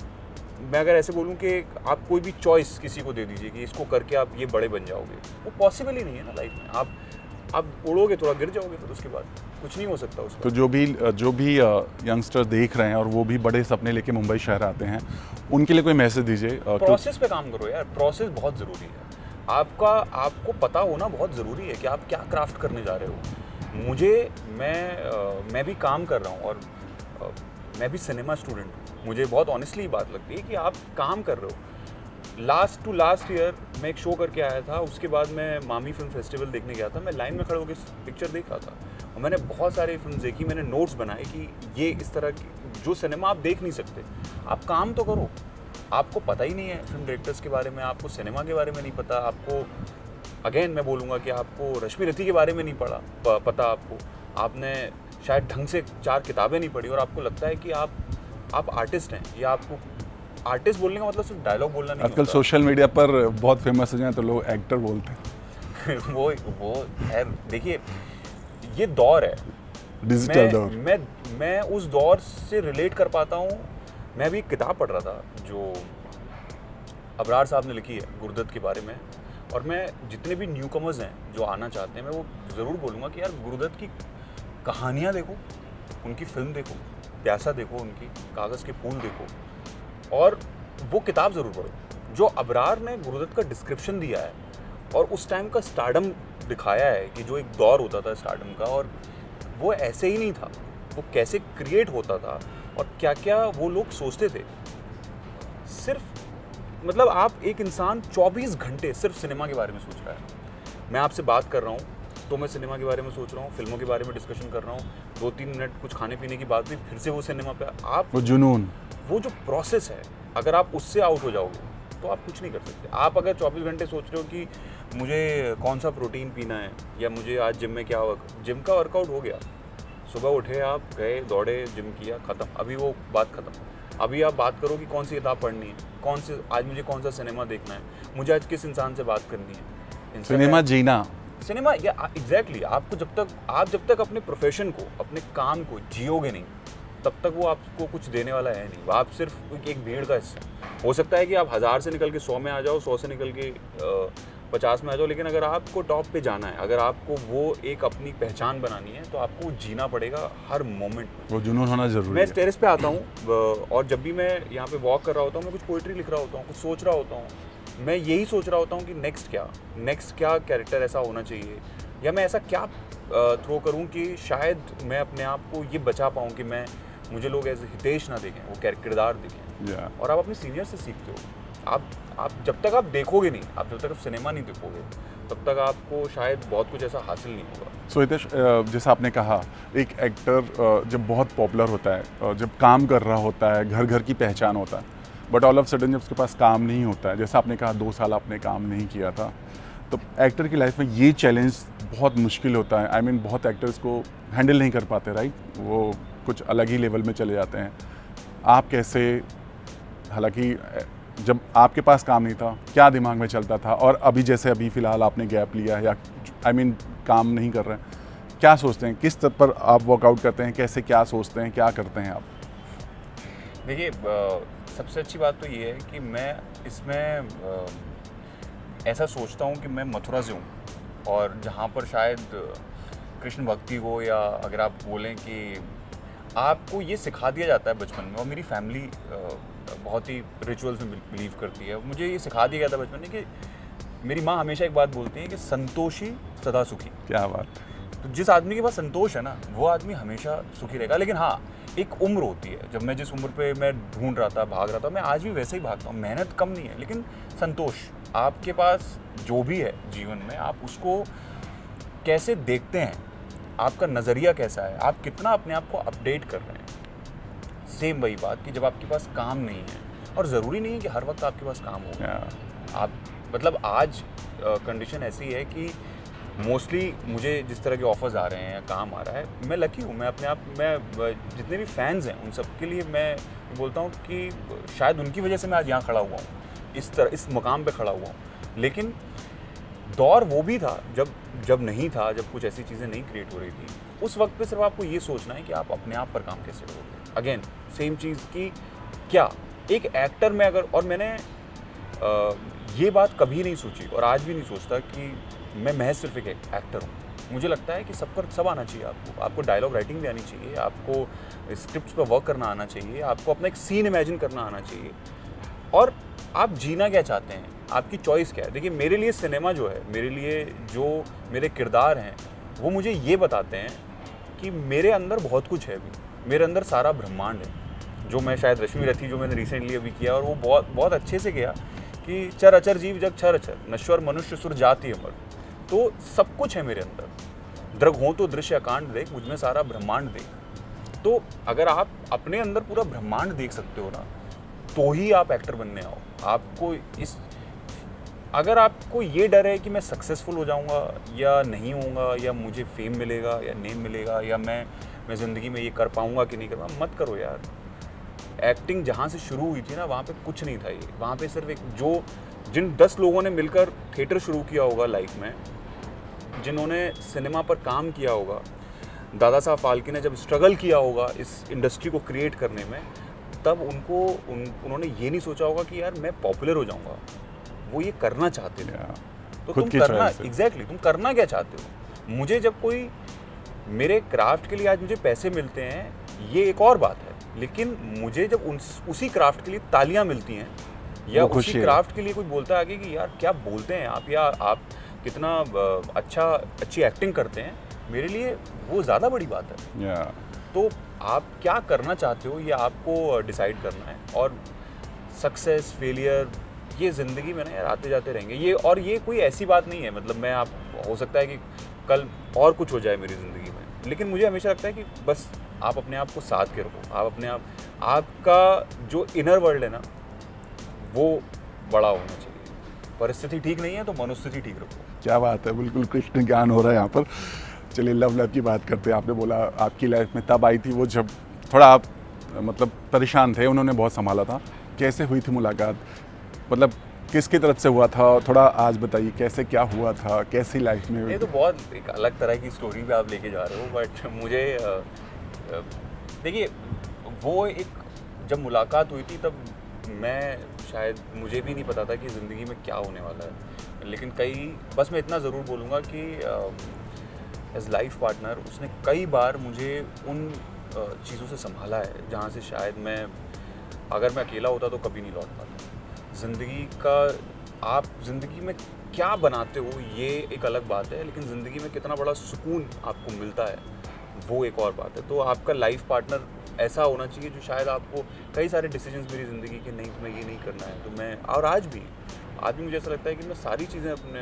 मैं अगर ऐसे बोलूँ कि आप कोई भी चॉइस किसी को दे दीजिए कि इसको करके आप ये बड़े बन जाओगे, वो पॉसिबल ही नहीं है ना लाइफ में। आप उड़ोगे, थोड़ा गिर जाओगे, फिर उसके बाद कुछ नहीं हो सकता उसका। तो जो भी यंगस्टर देख रहे हैं और वो भी बड़े सपने लेके मुंबई शहर आते हैं, उनके लिए कोई मैसेज दीजिए? प्रोसेस पे काम करो यार, प्रोसेस बहुत ज़रूरी है। आपको पता होना बहुत ज़रूरी है कि आप क्या क्राफ्ट करने जा रहे हो। मैं भी काम कर रहा हूँ और मैं भी सिनेमा स्टूडेंट हूँ। मुझे बहुत ऑनेस्टली बात लगती है कि आप काम कर रहे हो। लास्ट ईयर मैं एक शो करके आया था, उसके बाद मैं मामी फिल्म फेस्टिवल देखने गया था। मैं लाइन में खड़े होकर पिक्चर देख रहा था और मैंने बहुत सारी फिल्म देखी, मैंने नोट्स बनाए कि ये इस तरह की जो सिनेमा आप देख नहीं सकते, आप काम तो करो। आपको पता ही नहीं है फिल्म डायरेक्टर्स के बारे में, आपको सिनेमा के बारे में नहीं पता, आपको अगेन मैं बोलूँगा कि आपको रश्मि रथी के बारे में नहीं पता, आपने शायद ढंग से 4 किताबें नहीं पढ़ी और आपको लगता है कि आप आर्टिस्ट हैं, या आपको आर्टिस्ट बोलने का मतलब सिर्फ डायलॉग बोलना नहीं आजकल सोशल मीडिया पर बहुत फेमस हो जाए तो लोग एक्टर बोलते हैं। वो खैर देखिए, ये दौर है, डिजिटल दौर। मैं उस दौर से रिलेट कर पाता हूँ। मैं अभी एक किताब पढ़ रहा था जो अबरार साहब ने लिखी है गुरुदत्त के बारे में, और मैं जितने भी न्यू कमर्स हैं जो आना चाहते हैं, मैं वो ज़रूर बोलूँगा कि यार गुरुदत्त की कहानियाँ देखो, उनकी फिल्म देखो, प्यासा देखो, उनकी कागज़ के फूल देखो, और वो किताब ज़रूर पढ़ो। जो अबरार ने गुरुदत्त का डिस्क्रिप्शन दिया है और उस टाइम का स्टारडम दिखाया है कि जो एक दौर होता था स्टारडम का, और वो ऐसे ही नहीं था, वो कैसे क्रिएट होता था और क्या क्या वो लोग सोचते थे। सिर्फ मतलब आप एक इंसान 24 घंटे सिर्फ सिनेमा के बारे में सोच रहा है। मैं आपसे बात कर रहा हूँ तो मैं सिनेमा के बारे में सोच रहा हूँ, फिल्मों के बारे में डिस्कशन कर रहा हूँ, 2-3 मिनट कुछ खाने पीने की बात हुई, फिर से वो सिनेमा पे वो जुनून, वो जो प्रोसेस है, अगर आप उससे आउट हो जाओगे तो आप कुछ नहीं कर सकते। आप अगर 24 घंटे सोच रहे हो कि मुझे कौन सा प्रोटीन पीना है या मुझे आज जिम में क्या जिम का वर्कआउट हो गया, सुबह उठे, आप गए, दौड़े, जिम किया, ख़त्म। अभी वो बात ख़त्म। अभी आप बात करो कि कौन सी किताब पढ़नी है, आज मुझे कौन सा सिनेमा देखना है, मुझे आज किस इंसान से बात करनी है। सिनेमा या एग्जैक्टली आपको जब तक अपने प्रोफेशन को, अपने काम को जियोगे नहीं, तब तक वो आपको कुछ देने वाला है नहीं। आप सिर्फ एक भीड़ का हिस्सा। हो सकता है कि आप 1000 से निकल के 100 में आ जाओ, 100 से निकल के 50 में आ जाओ, लेकिन अगर आपको टॉप पे जाना है, अगर आपको वो एक अपनी पहचान बनानी है, तो आपको जीना पड़ेगा हर मोमेंट में। वो जुनून होना जरूरी है। मैं इस टेरेस पे आता हूँ और जब भी मैं यहाँ पे वॉक कर रहा होता हूँ, मैं कुछ पोइट्री लिख रहा होता हूँ, कुछ सोच रहा होता हूँ। मैं यही सोच रहा होता हूँ कि नेक्स्ट क्या कैरेक्टर ऐसा होना चाहिए, या मैं ऐसा क्या थ्रो करूँ कि शायद मैं अपने आप को ये बचा पाऊँ कि मुझे लोग एज हितेश ना देखें, वो किरदार देखें। और आप अपने सीनियर से सीखते हो। आप जब तक आप देखोगे नहीं, आप जब तक आप सिनेमा नहीं देखोगे, तब तक आपको शायद बहुत कुछ ऐसा हासिल नहीं होगा। सो हितेश, जैसा आपने कहा, एक एक्टर जब बहुत पॉपुलर होता है, जब काम कर रहा होता है, घर घर की पहचान होता है, बट ऑल ऑफ सडन जब उसके पास काम नहीं होता है, जैसा आपने कहा 2 साल आपने काम नहीं किया था, तो एक्टर की लाइफ में ये चैलेंज बहुत मुश्किल होता है। आई मीन बहुत एक्टर्स को हैंडल नहीं कर पाते, राइट? वो कुछ अलग ही लेवल में चले जाते हैं। आप कैसे, हालांकि जब आपके पास काम नहीं था, क्या दिमाग में चलता था, और अभी जैसे अभी फ़िलहाल आपने गैप लिया है या आई मीन काम नहीं कर रहे हैं, क्या सोचते हैं, किस स्तर पर आप वर्कआउट करते हैं, कैसे क्या सोचते हैं, क्या करते हैं आप? देखिए, सबसे अच्छी बात तो ये है कि मैं इसमें ऐसा सोचता हूँ कि मैं मथुरा से हूँ, और जहाँ पर शायद कृष्ण भक्ति हो, या अगर आप बोलें कि आपको ये सिखा दिया जाता है बचपन में, और मेरी फैमिली बहुत ही रिचुअल्स में बिलीव करती है। मुझे ये सिखा दिया गया था बचपन में कि मेरी माँ हमेशा एक बात बोलती है कि संतोषी सदा सुखी। क्या बात। तो जिस आदमी के पास संतोष है ना, वो आदमी हमेशा सुखी रहेगा। लेकिन हाँ, एक उम्र होती है, जब मैं जिस उम्र पे मैं ढूंढ रहा था, भाग रहा था, मैं आज भी वैसे ही भागता हूँ। मेहनत कम नहीं है, लेकिन संतोष, आपके पास जो भी है जीवन में, आप उसको कैसे देखते हैं, आपका नज़रिया कैसा है, आप कितना अपने आप को अपडेट कर रहे हैं। सेम वही बात कि जब आपके पास काम नहीं है, और ज़रूरी नहीं है कि हर वक्त आपके पास काम हो। आप मतलब आज कंडीशन ऐसी है कि मोस्टली मुझे जिस तरह के ऑफर्स आ रहे हैं, काम आ रहा है, मैं लकी हूँ। मैं अपने आप, मैं जितने भी फैंस हैं उन सब के लिए मैं बोलता हूँ कि शायद उनकी वजह से मैं आज यहाँ खड़ा हुआ हूँ, इस मुकाम पे खड़ा हुआ हूँ। लेकिन दौर वो भी था जब नहीं था, जब कुछ ऐसी चीज़ें नहीं क्रिएट हो रही थी। उस वक्त पे सिर्फ आपको ये सोचना है कि आप अपने आप पर काम कैसे करोगे। अगेन सेम चीज़ की क्या एक एक्टर में अगर, और मैंने ये बात कभी नहीं सोची और आज भी नहीं सोचता कि मैं महज सिर्फ एक एक्टर हूँ। मुझे लगता है कि सब आना चाहिए। आपको डायलॉग राइटिंग भी आनी चाहिए, आपको स्क्रिप्ट्स पर वर्क करना आना चाहिए, आपको अपना एक सीन इमेजिन करना आना चाहिए, और आप जीना क्या चाहते हैं, आपकी चॉइस क्या है। देखिए, मेरे लिए सिनेमा जो है, मेरे लिए जो मेरे किरदार हैं, वो मुझे ये बताते हैं कि मेरे अंदर बहुत कुछ है अभी, मेरे अंदर सारा ब्रह्मांड है। जो मैं शायद रश्मि रथी जो मैंने रिसेंटली अभी किया, और वो बहुत बहुत अच्छे से किया कि चर अचर जीव जग छर अचर, नश्वर मनुष्य सुर जाति अमर। तो सब कुछ है मेरे अंदर। दृग हो तो दृश्य अकांड देख, मुझ में सारा ब्रह्मांड देख। तो अगर आप अपने अंदर पूरा ब्रह्मांड देख सकते हो ना, तो ही आप एक्टर बनने आओ। आपको अगर आपको ये डर है कि मैं सक्सेसफुल हो जाऊंगा या नहीं होऊंगा, या मुझे फेम मिलेगा या नेम मिलेगा, या मैं ज़िंदगी में ये कर पाऊंगा कि नहीं कर पाऊंगा, मत करो यार। एक्टिंग जहाँ से शुरू हुई थी ना, वहाँ पे कुछ नहीं था। ये वहाँ पे सिर्फ जिन 10 लोगों ने मिलकर थिएटर शुरू किया होगा लाइफ में, जिन्होंने सिनेमा पर काम किया होगा, दादा साहब फाल्के ने जब स्ट्रगल किया होगा इस इंडस्ट्री को क्रिएट करने में, तब उन्होंने ये नहीं सोचा होगा कि यार मैं पॉपुलर हो जाऊंगा। वो ये करना चाहते थे। तो तुम करना, एग्जैक्टली तुम करना क्या चाहते हो। मुझे जब कोई मेरे क्राफ्ट के लिए आज मुझे पैसे मिलते हैं, ये एक और बात है, लेकिन मुझे जब उसी क्राफ्ट के लिए तालियां मिलती हैं, या उसी क्राफ्ट के लिए कोई बोलता है आगे कि यार क्या बोलते हैं आप, या आप कितना अच्छी एक्टिंग करते हैं, मेरे लिए वो ज़्यादा बड़ी बात है। तो आप क्या करना चाहते हो, ये आपको डिसाइड करना है। और सक्सेस फेलियर ये ज़िंदगी में ना यार आते जाते रहेंगे। ये कोई ऐसी बात नहीं है, मतलब हो सकता है कि कल और कुछ हो जाए मेरी ज़िंदगी में, लेकिन मुझे हमेशा लगता है कि बस आप अपने आप को साथ के रखो। आप अपने आप, आपका जो इनर वर्ल्ड है ना, वो बड़ा होना चाहिए। परिस्थिति ठीक नहीं है तो मनोस्थिति ठीक रखो। क्या बात है, बिल्कुल कृष्ण ज्ञान हो रहा है यहाँ पर। चलिए लव की बात करते हैं। आपने बोला आपकी लाइफ में तब आई थी वो जब थोड़ा आप मतलब परेशान थे, उन्होंने बहुत संभाला था। कैसे हुई थी मुलाकात, मतलब किसकी तरफ से हुआ था, थोड़ा आज बताइए कैसे क्या हुआ था, कैसी लाइफ में? ये तो बहुत एक अलग तरह की स्टोरी पे आप लेके जा रहे हो, बट मुझे देखिए, वो एक जब मुलाकात हुई थी तब मुझे भी नहीं पता था कि ज़िंदगी में क्या होने वाला है। लेकिन बस मैं इतना ज़रूर बोलूँगा कि एज लाइफ पार्टनर उसने कई बार मुझे उन चीज़ों से संभाला है जहाँ से शायद अगर मैं अकेला होता तो कभी नहीं लौट पाता। आप ज़िंदगी में क्या बनाते हो ये एक अलग बात है, लेकिन ज़िंदगी में कितना बड़ा सुकून आपको मिलता है वो एक और बात है। तो आपका लाइफ पार्टनर ऐसा होना चाहिए जो शायद आपको कई सारे डिसीजंस मेरी ज़िंदगी के, नहीं तुम्हें ये नहीं करना है, तो मैं, और आज भी मुझे ऐसा लगता है कि मैं सारी चीज़ें अपने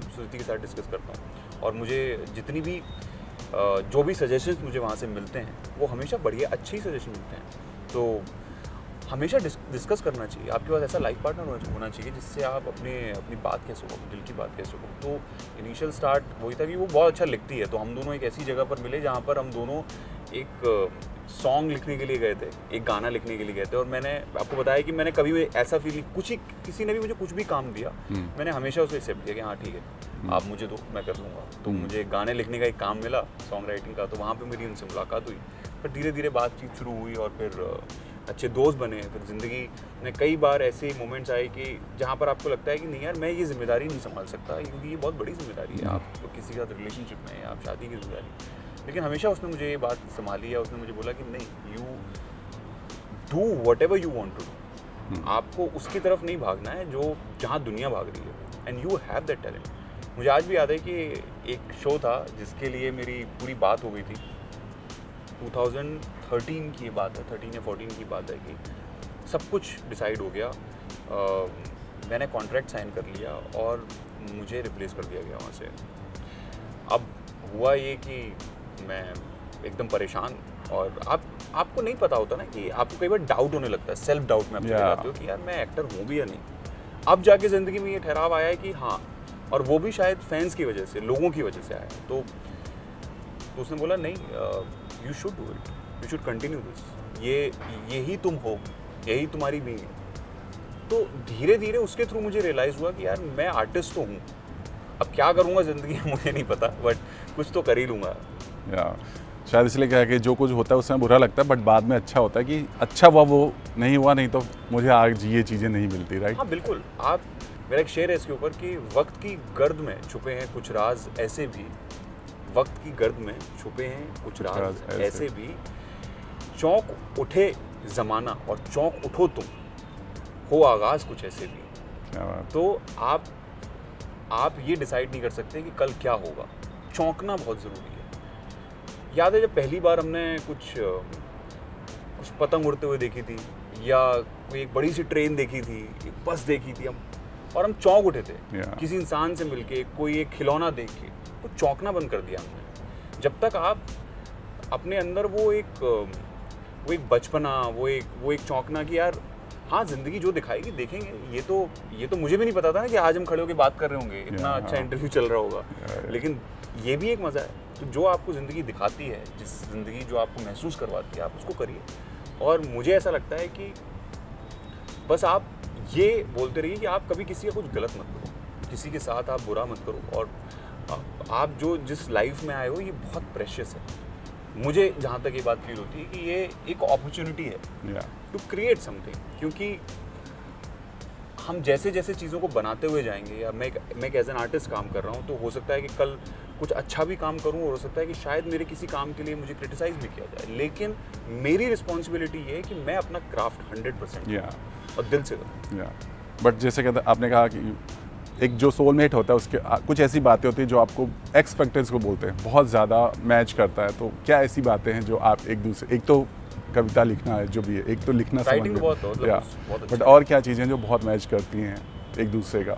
सुकृति के साथ डिस्कस करता हूँ, और मुझे जितनी भी जो भी सजेशंस मुझे वहाँ से मिलते हैं वो हमेशा बढ़िया अच्छे ही सजेशन मिलते हैं। तो हमेशा डिस्कस करना चाहिए, आपके पास ऐसा लाइफ पार्टनर होना चाहिए जिससे आप अपनी बात कह सको, दिल की बात कह सको। तो इनिशियल स्टार्ट वही था कि वो बहुत अच्छा लिखती है, तो हम दोनों एक ऐसी जगह पर मिले जहाँ पर हम दोनों एक सॉन्ग लिखने के लिए गए थे, एक गाना लिखने के लिए गए थे। और मैंने आपको बताया कि मैंने कभी भी ऐसा फील, किसी ने भी मुझे कुछ भी काम दिया, मैंने हमेशा उसे एक्सेप्ट किया कि हाँ ठीक है, आप मुझे दो, मैं कर लूँगा। तो मुझे गाने लिखने का एक काम मिला, सॉन्ग राइटिंग का, तो वहाँ पर मेरी उनसे मुलाकात हुई, फिर धीरे धीरे बातचीत शुरू हुई, और फिर अच्छे दोस्त बने। फिर ज़िंदगी में कई बार ऐसे मोमेंट्स आए कि जहाँ पर आपको लगता है कि नहीं यार, मैं ये जिम्मेदारी नहीं संभाल सकता, क्योंकि ये बहुत बड़ी जिम्मेदारी है, आप तो किसी के साथ रिलेशनशिप में, आप शादी की जिम्मेदारी। लेकिन हमेशा उसने मुझे ये बात संभाली है, उसने मुझे बोला कि नहीं, you do whatever you want to do, आपको उसकी तरफ नहीं भागना है जो जहाँ दुनिया भाग रही है, and you have that talent. मुझे आज भी याद है कि एक शो था जिसके लिए मेरी पूरी बात हो गई थी, 2013 की बात है, 13 या 14 की बात है, कि सब कुछ डिसाइड हो गया, मैंने कॉन्ट्रैक्ट साइन कर लिया और मुझे रिप्लेस कर दिया गया वहाँ से। अब हुआ ये कि मैं एकदम परेशान, और आपको नहीं पता होता ना कि आपको कई बार डाउट होने लगता है, सेल्फ डाउट में आप चले जाते हो कि यार मैं एक्टर हूँ भी या नहीं। अब जाके ज़िंदगी में ये ठहराव आया है कि हाँ, और वो भी शायद फैंस की वजह से, लोगों की वजह से आया। तो उसने बोला नहीं, you should do it, you should continue this, यही तुम हो, यही तुम्हारी भी है। तो धीरे धीरे उसके थ्रू मुझे रियलाइज़ हुआ कि यार मैं आर्टिस्ट तो हूँ, अब क्या करूँगा ज़िंदगी में मुझे नहीं पता, बट कुछ तो कर ही लूँगा। शायद इसलिए क्या है कि जो कुछ होता है उसमें बुरा लगता है, बट बाद में अच्छा होता है कि अच्छा हुआ वो नहीं हुआ, नहीं तो मुझे आज ये चीज़ें नहीं मिलती, राइट? हाँ बिल्कुल। आप, मेरा एक शेर है इसके ऊपर कि वक्त की गर्द में छुपे हैं कुछ राज ऐसे भी, वक्त की गर्द में छुपे हैं कुछ राज ऐसे भी, चौंक उठे ज़माना और चौंक उठो तुम, हो आगाज़ कुछ ऐसे भी। तो आप ये डिसाइड नहीं कर सकते कि कल क्या होगा, चौंकना बहुत ज़रूरी है। याद है जब पहली बार हमने कुछ पतंग उड़ते हुए देखी थी, या कोई एक बड़ी सी ट्रेन देखी थी, एक बस देखी थी, और हम चौंक उठे थे। किसी इंसान से मिलके, कोई एक खिलौना देख के, वो चौंकना बंद कर दिया हमने। जब तक आप अपने अंदर वो एक बचपना, वो एक चौंकना कि यार हाँ, ज़िंदगी जो दिखाएगी देखेंगे, ये तो मुझे भी नहीं पता था ना कि आज हम खड़े होकर बात कर रहे होंगे, इतना अच्छा इंटरव्यू चल रहा होगा, लेकिन ये भी एक मज़ा है। तो जो आपको ज़िंदगी दिखाती है, ज़िंदगी जो आपको महसूस करवाती है, आप उसको करिए। और मुझे ऐसा लगता है कि बस आप ये बोलते रहिए कि आप कभी किसी का कुछ गलत मत करो, किसी के साथ आप बुरा मत करो, और आप जिस लाइफ में आए हो ये बहुत प्रेशियस है। मुझे जहाँ तक ये बात फील होती है कि ये एक अपॉर्चुनिटी है टू क्रिएट समथिंग, क्योंकि हम जैसे जैसे चीज़ों को बनाते हुए जाएंगे, या मैं एक एज एन आर्टिस्ट काम कर रहा हूँ, तो हो सकता है कि कल कुछ अच्छा भी काम करूँ, और हो सकता है कि शायद मेरे किसी काम के लिए मुझे क्रिटिसाइज़ भी किया जाए, लेकिन मेरी रिस्पॉन्सिबिलिटी ये है कि मैं अपना क्राफ्ट 100% और दिल से करूँ। बट जैसे कहते आपने कहा कि एक जो सोलमेट होता है उसके कुछ ऐसी बातें होती हैं जो आपको एक्स फैक्टर्स को बोलते हैं बहुत ज़्यादा मैच करता है, तो क्या ऐसी बातें हैं जो आप एक दूसरे, एक तो कविता लिखना है जो भी है, एक तो लिखना राइटिंग बहुत बट और क्या चीज़ें जो बहुत मैच करती हैं एक दूसरे का?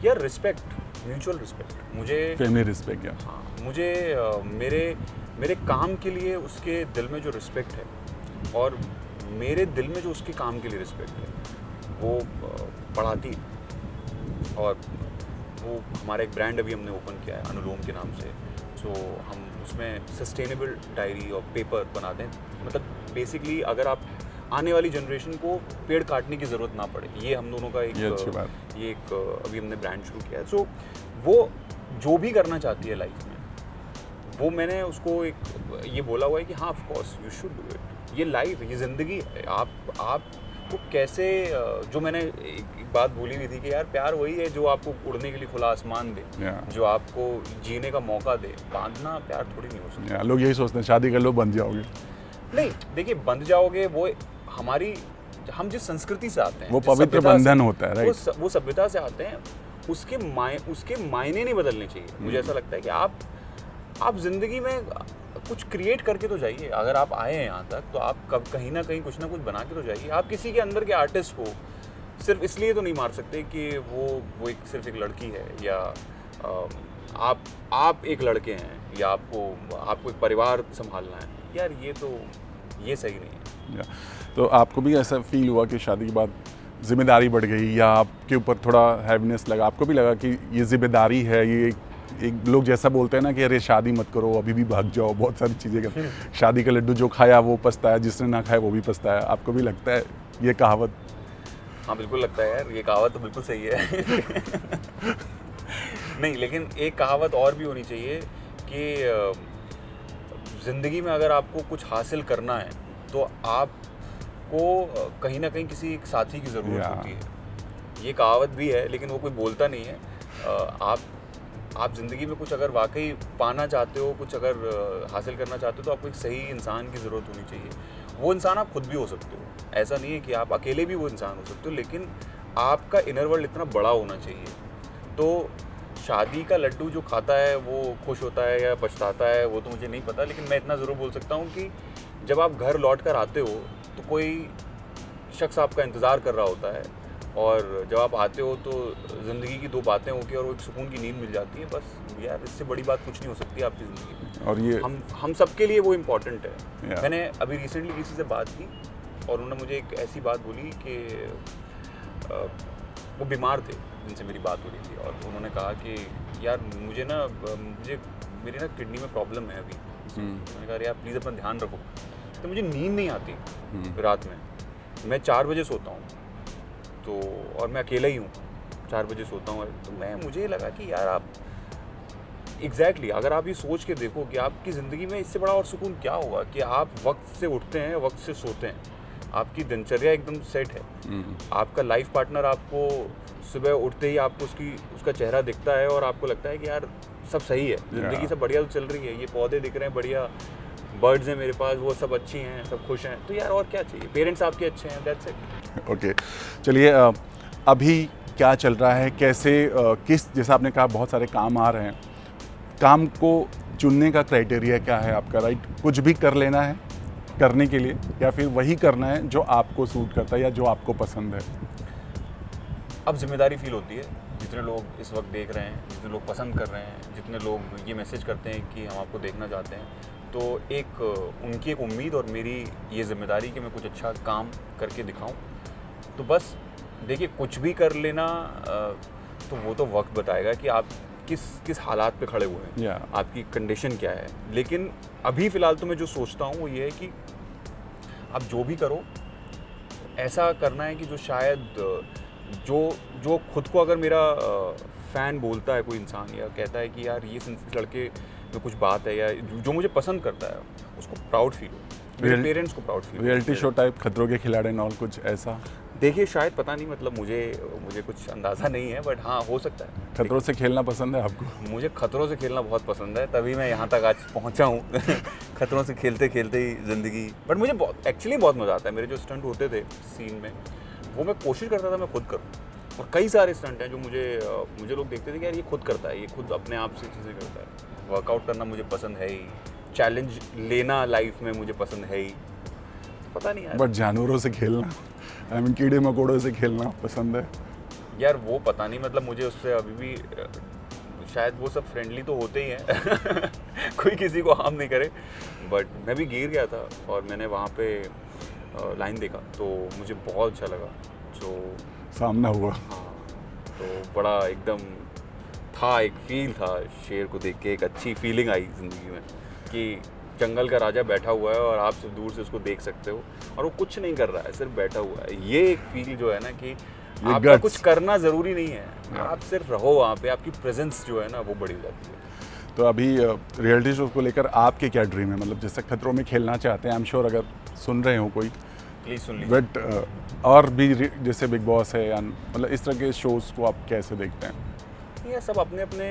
यार रिस्पेक्ट, म्यूचुअल रिस्पेक्ट। मुझे फैमिली रिस्पेक्ट, या हाँ, मुझे मेरे काम के लिए उसके दिल में जो रिस्पेक्ट है, और मेरे दिल में जो उसके काम के लिए रिस्पेक्ट है, वो बढ़ाती है। और वो हमारा एक ब्रांड अभी हमने ओपन किया है अनुलोम के नाम से, सो हम उसमें सस्टेनेबल डायरी और पेपर बना दें, मतलब बेसिकली अगर आप आने वाली जनरेशन को पेड़ काटने की ज़रूरत ना पड़े, ये हम दोनों का एक अभी हमने ब्रांड शुरू किया है। सो वो जो भी करना चाहती है लाइफ में, वो मैंने उसको एक ये बोला हुआ है कि हाँ of course you should do it, ये लाइफ है, ये ज़िंदगी है। आपको कैसे, जो मैंने एक बात बोली हुई थी कि यार प्यार वही है जो आपको उड़ने के लिए खुला आसमान दे, जो आपको जीने का मौका दे, बांधना प्यार थोड़ी नहीं हो सकता। लोग यही सोचते हैं शादी कर लो बंध जाओगे। नहीं, देखिए बंध जाओगे, वो हम जिस संस्कृति से आते हैं, वो पवित्र बंधन होता है, राइट? वो सभ्यता से आते हैं, उसके मायने नहीं बदलने चाहिए। मुझे ऐसा लगता है कि आप जिंदगी में कुछ क्रिएट करके तो जाइए। अगर आप आए हैं यहाँ तक तो आप कहीं ना कहीं कुछ ना कुछ बना के तो जाइए। आप किसी के अंदर के आर्टिस्ट को सिर्फ इसलिए तो नहीं मार सकते कि वो सिर्फ एक लड़की है, या आप एक लड़के हैं, या आपको एक परिवार संभालना है। यार ये सही नहीं है। तो आपको भी ऐसा फील हुआ कि शादी के बाद जिम्मेदारी बढ़ गई, या आपके ऊपर थोड़ा हैवीनेस लगा? आपको भी लगा कि ये जिम्मेदारी है, ये एक लोग जैसा बोलते हैं ना कि अरे शादी मत करो, अभी भी भाग जाओ, बहुत सारी चीज़ें कर शादी का लड्डू जो खाया वो पछताया, जिसने ना खाया वो भी पछताया। आपको भी लगता है ये कहावत? हाँ बिल्कुल लगता है यार, ये कहावत तो बिल्कुल सही है। नहीं, लेकिन एक कहावत और भी होनी चाहिए कि ज़िंदगी में अगर आपको कुछ हासिल करना है तो आपको कहीं ना कहीं किसी एक साथी की ज़रूरत होती है। ये कहावत भी है, लेकिन वो कोई बोलता नहीं है। आप ज़िंदगी में कुछ अगर वाकई पाना चाहते हो, कुछ अगर हासिल करना चाहते हो, तो आपको एक सही इंसान की ज़रूरत होनी चाहिए। वो इंसान आप खुद भी हो सकते हो, ऐसा नहीं है कि आप अकेले भी वो इंसान हो सकते हो, लेकिन आपका इनर वर्ल्ड इतना बड़ा होना चाहिए। तो शादी का लड्डू जो खाता है वो खुश होता है या पछताता है, वो तो मुझे नहीं पता, लेकिन मैं इतना ज़रूर बोल सकता हूँ कि जब आप घर लौट कर आते हो तो कोई शख्स आपका इंतज़ार कर रहा होता है, और जब आप आते हो तो ज़िंदगी की दो बातें होगी और वो एक सुकून की नींद मिल जाती है। बस यार, इससे बड़ी बात कुछ नहीं हो सकती आपकी ज़िंदगी में। और ये हम सबके लिए वो इम्पॉर्टेंट है। मैंने अभी रिसेंटली किसी से बात की और उन्होंने मुझे एक ऐसी बात बोली कि वो बीमार थे जिनसे मेरी बात हो रही थी, और उन्होंने कहा कि यार मुझे मेरी ना किडनी में प्रॉब्लम है अभी। मैंने कहा यार प्लीज़ अपना ध्यान रखो। तो मुझे नींद नहीं आती रात में, मैं 4 बजे सोता हूँ, तो और मैं अकेला ही हूँ, 4 बजे सोता हूँ। तो मुझे लगा कि यार आप एग्जैक्टली अगर आप ये सोच के देखो कि आपकी ज़िंदगी में इससे बड़ा और सुकून क्या होगा कि आप वक्त से उठते हैं, वक्त से सोते हैं, आपकी दिनचर्या एकदम सेट है, आपका लाइफ पार्टनर आपको सुबह उठते ही आपको उसका चेहरा दिखता है और आपको लगता है कि यार सब सही है, ज़िंदगी सब बढ़िया चल रही है, ये पौधे दिख रहे हैं बढ़िया, बर्ड्स हैं मेरे पास, वो सब अच्छी हैं, सब खुश हैं, तो यार और क्या चाहिए, पेरेंट्स आपके अच्छे हैं, दैट्स इट। ओके, चलिए अभी क्या चल रहा है, कैसे किस, जैसा आपने कहा बहुत सारे काम आ रहे हैं, काम को चुनने का क्राइटेरिया क्या है आपका? राइट, कुछ भी कर लेना है करने के लिए, या फिर वही करना है जो आपको सूट करता है या जो आपको पसंद है? अब जिम्मेदारी फील होती है, जितने लोग इस वक्त देख रहे हैं, जितने लोग पसंद कर रहे हैं, जितने लोग ये मैसेज करते हैं कि हम आपको देखना चाहते हैं, तो उनकी एक उम्मीद और मेरी ये जिम्मेदारी कि मैं कुछ अच्छा काम करके दिखाऊं। तो बस देखिए, कुछ भी कर लेना तो वो तो वक्त बताएगा कि आप किस हालात पे खड़े हुए हैं, आपकी कंडीशन क्या है। लेकिन अभी फ़िलहाल तो मैं जो सोचता हूँ वो ये है कि आप जो भी करो ऐसा करना है कि जो शायद जो खुद को, अगर मेरा फ़ैन बोलता है कोई इंसान या कहता है कि यार ये इस लड़के में कुछ बात है, या जो मुझे पसंद करता है, उसको प्राउड फील हो, मेरे पेरेंट्स को प्राउड फील हो। रियलिटी शो टाइप खतरों के खिलाड़ी और कुछ ऐसा? देखिए शायद, पता नहीं, मतलब मुझे कुछ अंदाज़ा नहीं है, बट हाँ हो सकता है। खतरों से खेलना पसंद है आपको? मुझे खतरों से खेलना बहुत पसंद है, तभी मैं यहाँ तक आज पहुँचा हूँ। खतरों से खेलते खेलते ही ज़िंदगी, बट मुझे एक्चुअली बहुत मज़ा आता है। मेरे जो स्टंट होते थे सीन में, वो मैं कोशिश करता था मैं खुद करूँ, और कई सारे स्टंट हैं जो मुझे लोग देखते थे कि यार ये खुद करता है, ये खुद अपने आप से चीज़ें करता है। वर्कआउट करना मुझे पसंद है ही, चैलेंज लेना लाइफ में मुझे पसंद है ही, पता नहीं यार। बट जानवरों से खेलना, आई मीन कीड़े मकोड़ों से खेलना पसंद है यार? वो पता नहीं, मतलब मुझे उससे अभी भी शायद वो सब फ्रेंडली तो होते ही हैं। कोई किसी को हार्म नहीं करे, बट मैं भी गिर गया था और मैंने वहाँ पे लाइन देखा तो मुझे बहुत अच्छा लगा, जो सामना हुआ। हाँ, तो बड़ा एकदम था, एक फील था शेर को देख के, एक अच्छी फीलिंग आई ज़िंदगी में कि जंगल का राजा बैठा हुआ है और आप सिर्फ दूर से उसको देख सकते हो और वो कुछ नहीं कर रहा है, सिर्फ बैठा हुआ है। ये एक फील जो है ना कि आपका कुछ करना ज़रूरी नहीं है, आप सिर्फ रहो वहाँ पे, आपकी प्रेजेंस जो है ना वो बड़ी हो जाती है। तो अभी रियलिटी शो को लेकर आपके क्या ड्रीम है? मतलब जैसे खतरों में खेलना चाहते हैं, आई एम श्योर अगर सुन रहे हो कोई, प्लीज़ सुन लीजिए। बट और भी जैसे बिग बॉस है, या मतलब इस तरह के शोज़ को आप कैसे देखते हैं? ये सब अपने अपने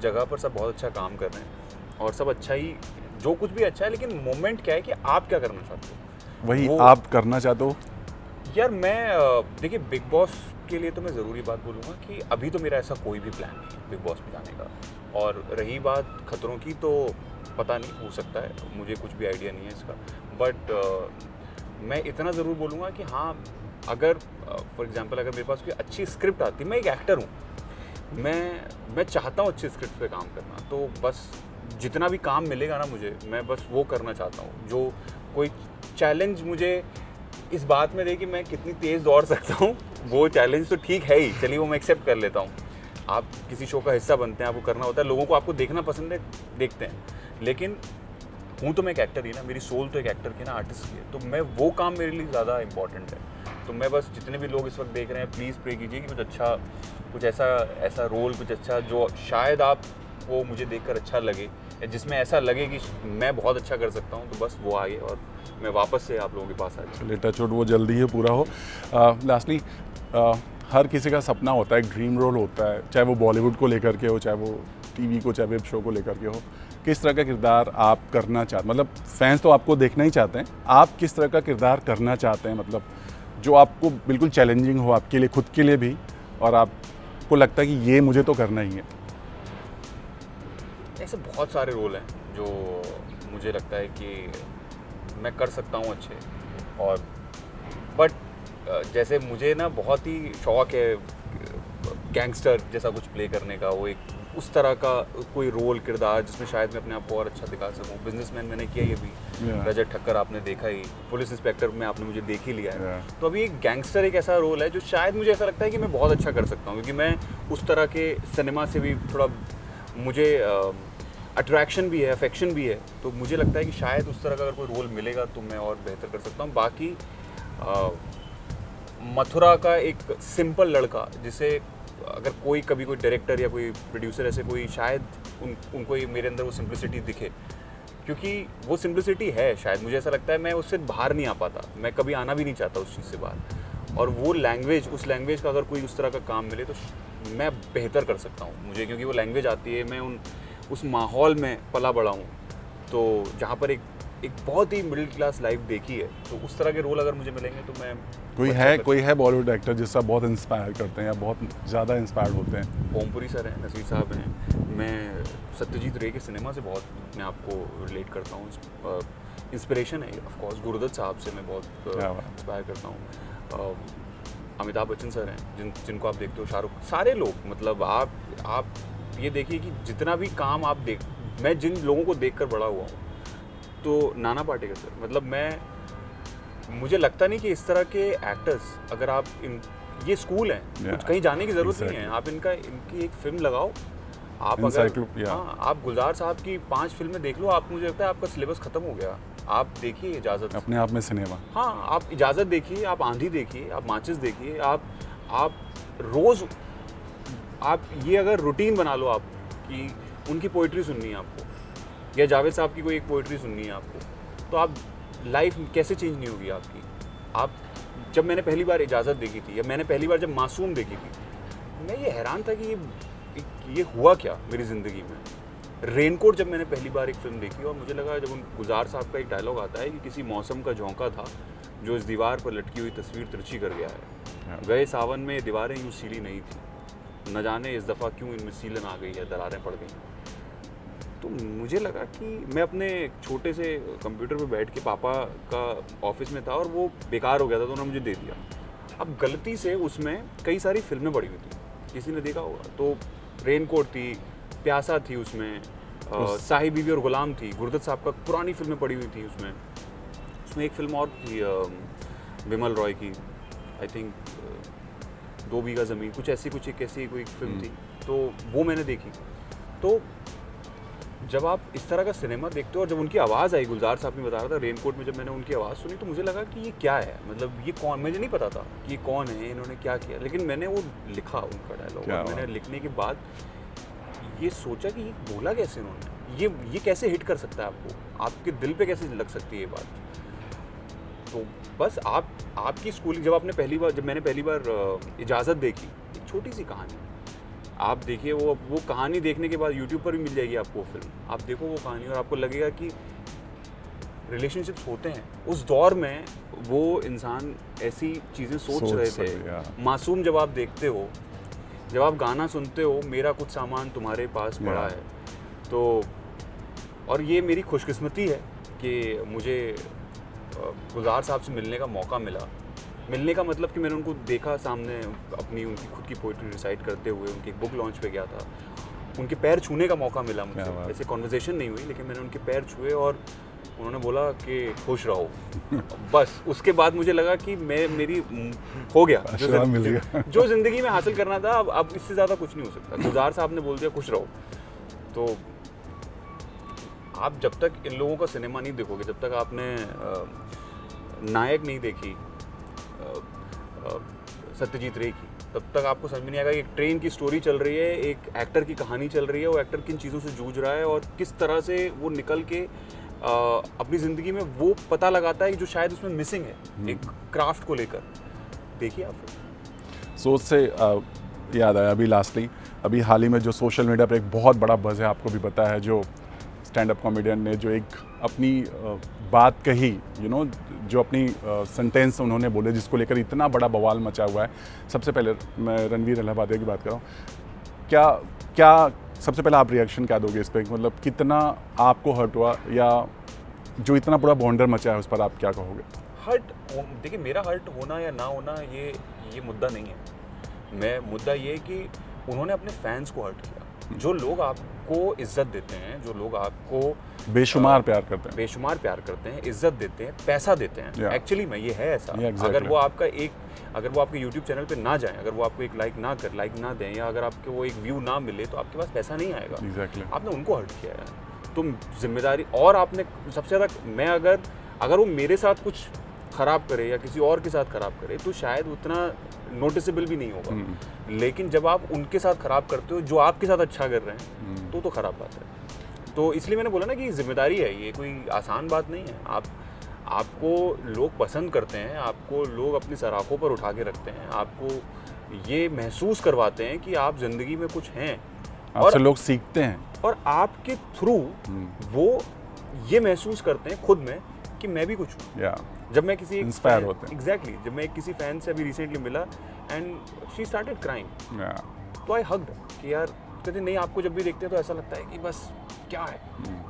जगह पर सब बहुत अच्छा काम कर रहे हैं और सब अच्छा ही, जो कुछ भी अच्छा है, लेकिन मोमेंट क्या है कि आप क्या करना चाहते हो, वही आप करना चाहते हो। यार मैं देखिए, बिग बॉस के लिए तो मैं ज़रूरी बात बोलूँगा कि अभी तो मेरा ऐसा कोई भी प्लान नहीं है बिग बॉस में जाने का। और रही बात खतरों की, तो पता नहीं, हो सकता है, मुझे कुछ भी आइडिया नहीं है इसका, बट मैं इतना ज़रूर बोलूँगा कि हाँ, अगर फॉर एग्जांपल अगर मेरे पास कोई अच्छी स्क्रिप्ट आती, मैं एक एक्टर हूँ, मैं चाहता हूँ अच्छी स्क्रिप्ट पे काम करना, तो बस जितना भी काम मिलेगा ना मुझे, मैं बस वो करना चाहता हूँ। जो कोई चैलेंज मुझे इस बात में दे कि मैं कितनी तेज़ दौड़ सकता हूँ, वो चैलेंज तो ठीक है ही, चलिए वो मैं एक्सेप्ट कर लेता हूँ। आप किसी शो का हिस्सा बनते हैं, आपको करना होता है, लोगों को आपको देखना पसंद है, देखते हैं, लेकिन हूँ तो मैं एक एक्टर ही ना, मेरी सोल तो एक एक्टर की ना, आर्टिस्ट की है, तो मैं वो काम मेरे लिए ज़्यादा इंपॉर्टेंट है। तो मैं बस जितने भी लोग इस वक्त देख रहे हैं, प्लीज़ प्रे कीजिए कि कुछ अच्छा, कुछ ऐसा रोल, कुछ अच्छा जो शायद आपको मुझे देखकर अच्छा लगे, या जिसमें ऐसा लगे कि मैं बहुत अच्छा कर सकता हूँ, तो बस वो आए और मैं वापस से आप लोगों के पास आ जाऊँ। चलिए टच वुड वो जल्दी ही पूरा हो। लास्टली हर किसी का सपना होता है, एक ड्रीम रोल होता है, चाहे वो बॉलीवुड को लेकर के हो, चाहे वो टीवी को, चाहे वेब शो को लेकर के हो। किस तरह का किरदार आप करना चाहते, मतलब फैंस तो आपको देखना ही चाहते हैं, आप किस तरह का किरदार करना चाहते हैं, मतलब जो आपको बिल्कुल चैलेंजिंग हो आपके लिए, खुद के लिए भी, और आपको लगता है कि ये मुझे तो करना ही है? ऐसे बहुत सारे रोल हैं जो मुझे लगता है कि मैं कर सकता हूँ अच्छे, और बट जैसे मुझे ना बहुत ही शौक है गैंगस्टर जैसा कुछ प्ले करने का, वो एक उस तरह का कोई रोल, किरदार जिसमें शायद मैं अपने आप को और अच्छा दिखा सकूँ। बिजनेसमैन मैंने किया ये भी, रजत ठक्कर आपने देखा ही, पुलिस इंस्पेक्टर में आपने मुझे देख ही लिया है। तो अभी एक गैंगस्टर एक ऐसा रोल है जो शायद मुझे ऐसा लगता है कि मैं बहुत अच्छा कर सकता हूँ, क्योंकि मैं उस तरह के सिनेमा से भी थोड़ा मुझे अट्रैक्शन भी है, अफेक्शन भी है, तो मुझे लगता है कि शायद उस तरह का अगर कोई रोल मिलेगा तो मैं और बेहतर कर सकता हूँ। बाकी मथुरा का एक सिंपल लड़का, जिसे अगर कोई कभी कोई डायरेक्टर या कोई प्रोड्यूसर ऐसे कोई शायद उनको ये मेरे अंदर वो सिंप्लिसिटी दिखे, क्योंकि वो सिंप्लिसिटी है, शायद मुझे ऐसा लगता है मैं उससे बाहर नहीं आ पाता, मैं कभी आना भी नहीं चाहता उस चीज़ से बाहर, और वो लैंग्वेज, उस लैंग्वेज का अगर कोई उस तरह का काम मिले तो मैं बेहतर कर सकता हूँ मुझे, क्योंकि वो लैंग्वेज आती है, मैं उस माहौल में पला बड़ा हूँ, तो जहाँ पर एक बहुत ही मिडिल क्लास लाइफ देखी है, तो उस तरह के रोल अगर मुझे मिलेंगे तो मैं कोई है बॉलीवुड एक्टर जिससे बहुत इंस्पायर करते हैं या बहुत ज़्यादा इंस्पायर्ड होते हैं? ओमपुरी सर हैं, नसीर साहब हैं, मैं सत्यजीत रे के सिनेमा से बहुत अपने आप को रिलेट करता हूँ, इंस्पिरेशन है ऑफकोर्स, गुरुदत्त साहब से मैं बहुत इंस्पायर करता हूँ, अमिताभ बच्चन सर हैं जिनको आप देखते हो, शाहरुख, सारे लोग, मतलब आप ये देखिए कि जितना भी काम आप मैं जिन लोगों को देखकर बड़ा हुआ हूँ, तो नाना पाटेकर सर, मतलब मुझे लगता नहीं कि इस तरह के एक्टर्स, अगर आप ये स्कूल हैं, कुछ कहीं जाने की ज़रूरत नहीं है, आप इनकी एक फिल्म लगाओ, आप अगर आप गुलजार साहब की 5 फिल्में देख लो, आप, मुझे लगता है आपका सिलेबस ख़त्म हो गया। आप देखिए इजाज़त, अपने आप में सिनेमा, हाँ, आप इजाज़त देखिए, आप आंधी देखिए, आप माचिस देखिए, आप रोज़, आप ये अगर रूटीन बना लो आप कि उनकी पोइट्री सुननी है आपको, या जावेद साहब की कोई एक पोइट्री सुननी है आपको, तो आप लाइफ कैसे चेंज नहीं होगी आपकी। आप, जब मैंने पहली बार इजाज़त देखी थी, या मैंने पहली बार जब मासूम देखी थी, मैं ये हैरान था कि ये हुआ क्या मेरी ज़िंदगी में। रेनकोट जब मैंने पहली बार एक फ़िल्म देखी, और मुझे लगा, जब उन गुलजार साहब का एक डायलॉग आता है कि किसी मौसम का झोंका था जो इस दीवार पर लटकी हुई तस्वीर तिरछी कर गया है, गए सावन में दीवारें यूँ सीली नहीं थी, न जाने इस दफ़ा क्यों इनमें सीलन आ गई है, दरारें पड़ गई। तो मुझे लगा कि मैं अपने छोटे से कंप्यूटर पे बैठ के, पापा का ऑफिस में था और वो बेकार हो गया था, तो उन्होंने मुझे दे दिया। अब गलती से उसमें कई सारी फिल्में पड़ी हुई थी, किसी ने देखा होगा, तो रेनकोट थी, प्यासा थी उसमें, साहिब बीवी और गुलाम थी, गुरुदत्त साहब का पुरानी फिल्में पड़ी हुई थी उसमें एक फिल्म और थी विमल रॉय की, आई थिंक 2 बीघा ज़मीन, कुछ ऐसी कोई फिल्म थी, तो वो मैंने देखी। तो जब आप इस तरह का सिनेमा देखते हो, और जब उनकी आवाज़ आई, गुलजार साहब ने बता रहा था रेनकोट में, जब मैंने उनकी आवाज़ सुनी, तो मुझे लगा कि ये क्या है, मतलब ये कौन, मुझे नहीं पता था कि ये कौन है, इन्होंने क्या किया, लेकिन मैंने वो लिखा उनका डायलॉग, और मैंने लिखने के बाद ये सोचा कि ये बोला कैसे उन्होंने, ये कैसे हिट कर सकता है आपको, आपके दिल पे कैसे लग सकती है ये बात। तो बस आपकी स्कूलिंग, जब मैंने पहली बार इजाज़त देखी, एक छोटी सी कहानी, आप देखिए, वो कहानी देखने के बाद यूट्यूब पर भी मिल जाएगी आपको फिल्म, आप देखो वो कहानी, और आपको लगेगा कि रिलेशनशिप्स होते हैं। उस दौर में वो इंसान ऐसी चीज़ें सोच रहे थे। मासूम जब आप देखते हो, जब आप गाना सुनते हो, मेरा कुछ सामान तुम्हारे पास पड़ा है, तो और ये मेरी खुशकिस्मती है कि मुझे गुलजार साहब से मिलने का मौका मिला। मिलने का मतलब कि मैंने उनको देखा सामने, अपनी उनकी खुद की पोइट्री रिसाइट करते हुए, उनकी एक बुक लॉन्च पे गया था, उनके पैर छूने का मौका मिला मुझे। ऐसे कॉन्वर्जेशन नहीं हुई, लेकिन मैंने उनके पैर छुए और उन्होंने बोला कि खुश रहो। बस उसके बाद मुझे लगा कि मेरी हो गया जो ज़िंदगी में हासिल करना था, अब इससे ज़्यादा कुछ नहीं हो सकता। गुलजार साहब ने बोल दिया खुश रहो। तो आप जब तक इन लोगों का सिनेमा नहीं देखोगे, जब तक आपने नायक नहीं देखी सत्यजीत रे की, तब तक आपको समझ में नहीं आएगा कि एक ट्रेन की स्टोरी चल रही है, एक एक्टर की कहानी चल रही है, वो एक्टर किन चीज़ों से जूझ रहा है और किस तरह से वो निकल के अपनी ज़िंदगी में वो पता लगाता है कि जो शायद उसमें मिसिंग है एक क्राफ्ट को लेकर। देखिए आप सोच से याद आया अभी लास्टली, अभी हाल ही में जो सोशल मीडिया पर एक बहुत बड़ा बज़ है, आपको भी पता है, जो स्टैंड अप कॉमेडियन ने जो एक अपनी बात कही, जो अपनी सेंटेंस उन्होंने बोले, जिसको लेकर इतना बड़ा बवाल मचा हुआ है। सबसे पहले मैं रणवीर अलाहाबादिया की बात कर रहा हूँ। क्या सबसे पहले आप रिएक्शन क्या दोगे इस पर? मतलब कितना आपको हर्ट हुआ, या जो इतना बड़ा बॉन्डर मचा है उस पर आप क्या कहोगे? हर्ट, देखिए मेरा हर्ट होना या ना होना ये मुद्दा नहीं है। मुद्दा ये है कि उन्होंने अपने फैंस को हर्ट किया। जो लोग आपको इज्जत देते हैं, जो लोग आपको बेशुमार प्यार करते हैं, इज्जत देते हैं, पैसा देते हैं, एक्चुअली में ये है ऐसा। अगर वो आपके YouTube चैनल पे ना जाएं, अगर वो आपको एक लाइक ना दें, या अगर आपको वो एक व्यू ना मिले, तो आपके पास पैसा नहीं आएगा। आपने उनको हर्ट किया है, तुम जिम्मेदारी। और आपने सबसे ज़्यादा, मैं अगर वो मेरे साथ कुछ ख़राब करे या किसी और के साथ ख़राब करे, तो शायद उतना नोटिसेबल भी नहीं होगा। लेकिन जब आप उनके साथ ख़राब करते हो जो आपके साथ अच्छा कर रहे हैं, तो ख़राब बात है। तो इसलिए मैंने बोला ना कि जिम्मेदारी है, ये कोई आसान बात नहीं है। आपको लोग पसंद करते हैं, आपको लोग अपनी सराखों पर उठा के रखते हैं, आपको ये महसूस करवाते हैं कि आप ज़िंदगी में कुछ हैं, और लोग सीखते हैं, और आपके थ्रू वो ये महसूस करते हैं खुद में कि मैं भी कुछ हूँ। जब मैं किसी इंस्पायर होते हैं। एग्जैक्टली, जब मैं किसी फैन से अभी रिसेंटली मिला एंड शी स्टार्टेड क्राइंग, तो आई हग्ड कि यार, कहते नहीं, आपको जब भी देखते हैं तो ऐसा लगता है कि बस क्या है।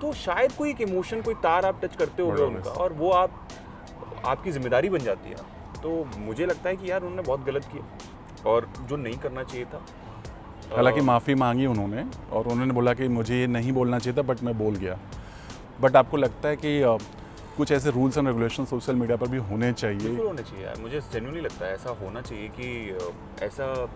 तो शायद कोई एक इमोशन, कोई तार आप टच करते हो उनका, और वो आपकी जिम्मेदारी बन जाती है। तो मुझे लगता है कि यार उन्होंने बहुत गलत किया और जो नहीं करना चाहिए था। हालांकि माफ़ी मांगी उन्होंने, और उन्होंने बोला कि मुझे ये नहीं बोलना चाहिए था, बट मैं बोल गया। बट आपको लगता है कि कुछ ऐसे rules and regulation social media पर भी होने चाहिए? बिल्कुल होने चाहिए यार, मुझे जेन्युइनली लगता है ऐसा होना चाहिए कि ऐसा,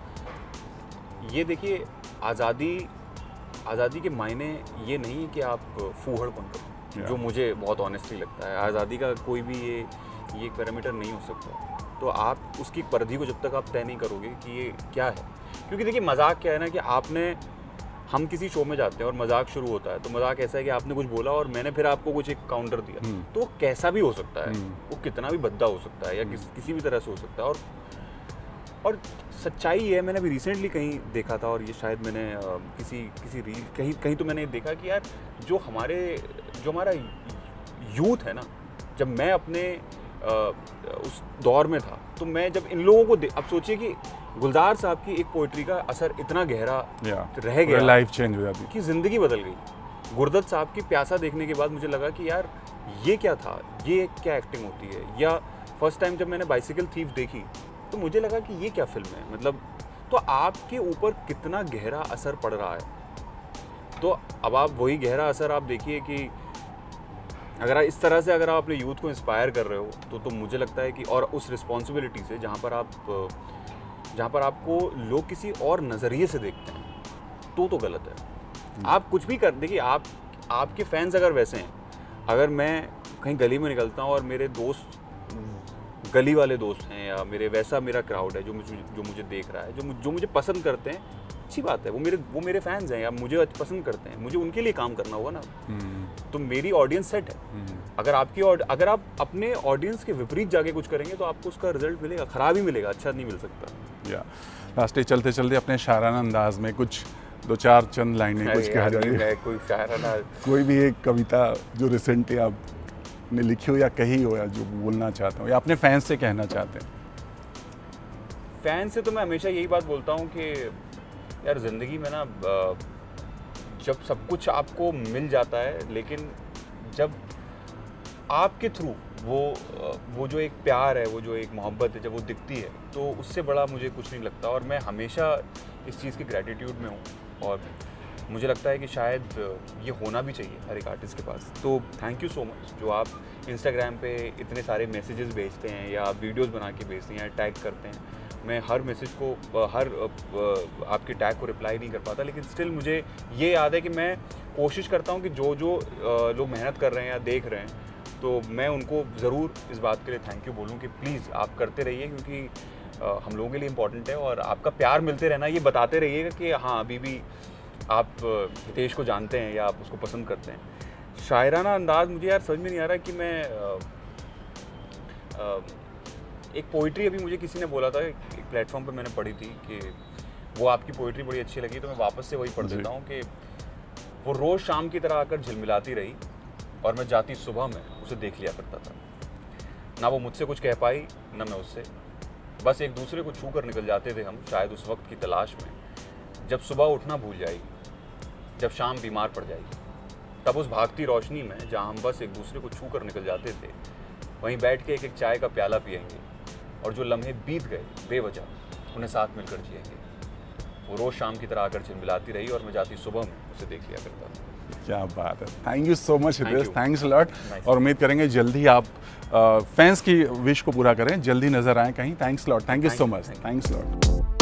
ये देखिए, आज़ादी के मायने ये नहीं है कि आप फूहड़पन करो, जो मुझे बहुत ऑनेस्टली लगता है। आज़ादी का कोई भी ये पैरामीटर नहीं हो सकता। तो आप उसकी परिधि को जब तक आप तय नहीं करोगे कि ये क्या है, क्योंकि देखिए मजाक क्या है ना, कि हम किसी शो में जाते हैं और मजाक शुरू होता है, तो मजाक ऐसा है कि आपने कुछ बोला और मैंने फिर आपको कुछ एक काउंटर दिया, तो वो कैसा भी हो सकता है, वो कितना भी भद्दा हो सकता है, या किसी भी तरह से हो सकता है। और सच्चाई है, मैंने अभी रिसेंटली कहीं देखा था, और ये शायद मैंने किसी रील कहीं तो मैंने देखा कि यार जो हमारा यूथ है ना, जब मैं अपने उस दौर में था, तो मैं जब इन लोगों को अब सोचिए कि गुलजार साहब की एक पोइट्री का असर इतना गहरा रह गया, लाइफ चेंज हो जाती, कि ज़िंदगी बदल गई। गुरदत साहब की प्यासा देखने के बाद मुझे लगा कि यार ये क्या था, ये क्या एक्टिंग होती है। या फर्स्ट टाइम जब मैंने बाइसिकल थीफ देखी, तो मुझे लगा कि ये क्या फिल्म है, मतलब। तो आपके ऊपर कितना गहरा असर पड़ रहा है। तो अब आप वही गहरा असर आप देखिए कि अगर इस तरह से अगर आप अपने यूथ को इंस्पायर कर रहे हो, तो मुझे लगता है कि, और उस रिस्पॉन्सिबिलिटी से, जहाँ पर आपको लोग किसी और नज़रिए से देखते हैं, तो गलत है। आप कुछ भी कर देखिए, आपके फैंस अगर वैसे हैं, अगर मैं कहीं गली में निकलता हूँ और मेरे दोस्त गली वाले दोस्त हैं, या मेरा क्राउड है जो मुझे देख रहा है, जो मुझे पसंद करते हैं, अच्छी बात है, वो मेरे फैंस हैं, या मुझे पसंद करते हैं, मुझे उनके लिए काम करना होगा ना। तो मेरी ऑडियंस सेट है। अगर आप अपने ऑडियंस के विपरीत जाके कुछ करेंगे, तो आपको उसका रिजल्ट मिलेगा, खराब ही मिलेगा, अच्छा नहीं मिल सकता। लास्ट चलते चलते अपने शायराना अंदाज में कुछ 2-4 चंद लाइनें कुछ कहा जाए, कोई शायराना, कोई भी एक कविता जो रिसेंटली आपने लिखी हो या कही हो, या जो बोलना चाहते हो, या अपने फैंस से कहना चाहते हैं। फैन से तो मैं हमेशा यही बात बोलता हूँ कि यार ज़िंदगी में ना जब सब कुछ आपको मिल जाता है, लेकिन जब आपके थ्रू वो जो एक प्यार है, वो जो एक मोहब्बत है, जब वो दिखती है तो उससे बड़ा मुझे कुछ नहीं लगता। और मैं हमेशा इस चीज़ की ग्रैटिट्यूड में हूँ और मुझे लगता है कि शायद ये होना भी चाहिए हर एक आर्टिस्ट के पास। तो थैंक यू सो मच जो आप इंस्टाग्राम पे इतने सारे मैसेजेस भेजते हैं या आप वीडियोस बना के भेजते हैं या टैग करते हैं। मैं हर मैसेज को हर आपके टैग को रिप्लाई नहीं कर पाता, लेकिन स्टिल मुझे ये याद है कि मैं कोशिश करता हूँ कि जो लोग मेहनत कर रहे हैं या देख रहे हैं, तो मैं उनको ज़रूर इस बात के लिए थैंक यू बोलूँ कि प्लीज़ आप करते रहिए, क्योंकि हम लोगों के लिए इम्पोर्टेंट है। और आपका प्यार मिलते रहना, ये बताते रहिएगा कि हाँ अभी भी आप हितेश को जानते हैं या आप उसको पसंद करते हैं। शायराना अंदाज़ मुझे यार समझ में नहीं आ रहा कि मैं एक पोइट्री अभी मुझे किसी ने बोला था, एक प्लेटफॉर्म पे मैंने पढ़ी थी कि वो आपकी पोइट्री बड़ी अच्छी लगी, तो मैं वापस से वही पढ़ देता हूँ कि वो रोज़ शाम की तरह आकर झिलमिलाती रही और मैं जाती सुबह में उसे देख लिया करता था। ना वो मुझसे कुछ कह पाई ना मैं उससे, बस एक दूसरे को छू कर निकल जाते थे हम, शायद उस वक्त की तलाश में, जब सुबह उठना भूल जाएगी, जब शाम बीमार पड़ जाएगी, तब उस भागती रोशनी में जहाँ हम बस एक दूसरे को छू कर निकल जाते थे, वहीं बैठ के एक एक चाय का प्याला पिएंगे और जो लम्हे बीत गए बेवजह उन्हें साथ मिलकर जिएंगे। वो रोज़ शाम की तरह आकर झिलमिलाती रही और मैं जाती सुबह में उसे देख लिया करता था। क्या बात है, thank you so much Hitesh, you. Thanks lot. और उम्मीद करेंगे जल्दी आप फैंस की विश को पूरा करें, जल्दी नजर आए कहीं। Thanks lot, thank you so much, thanks lot.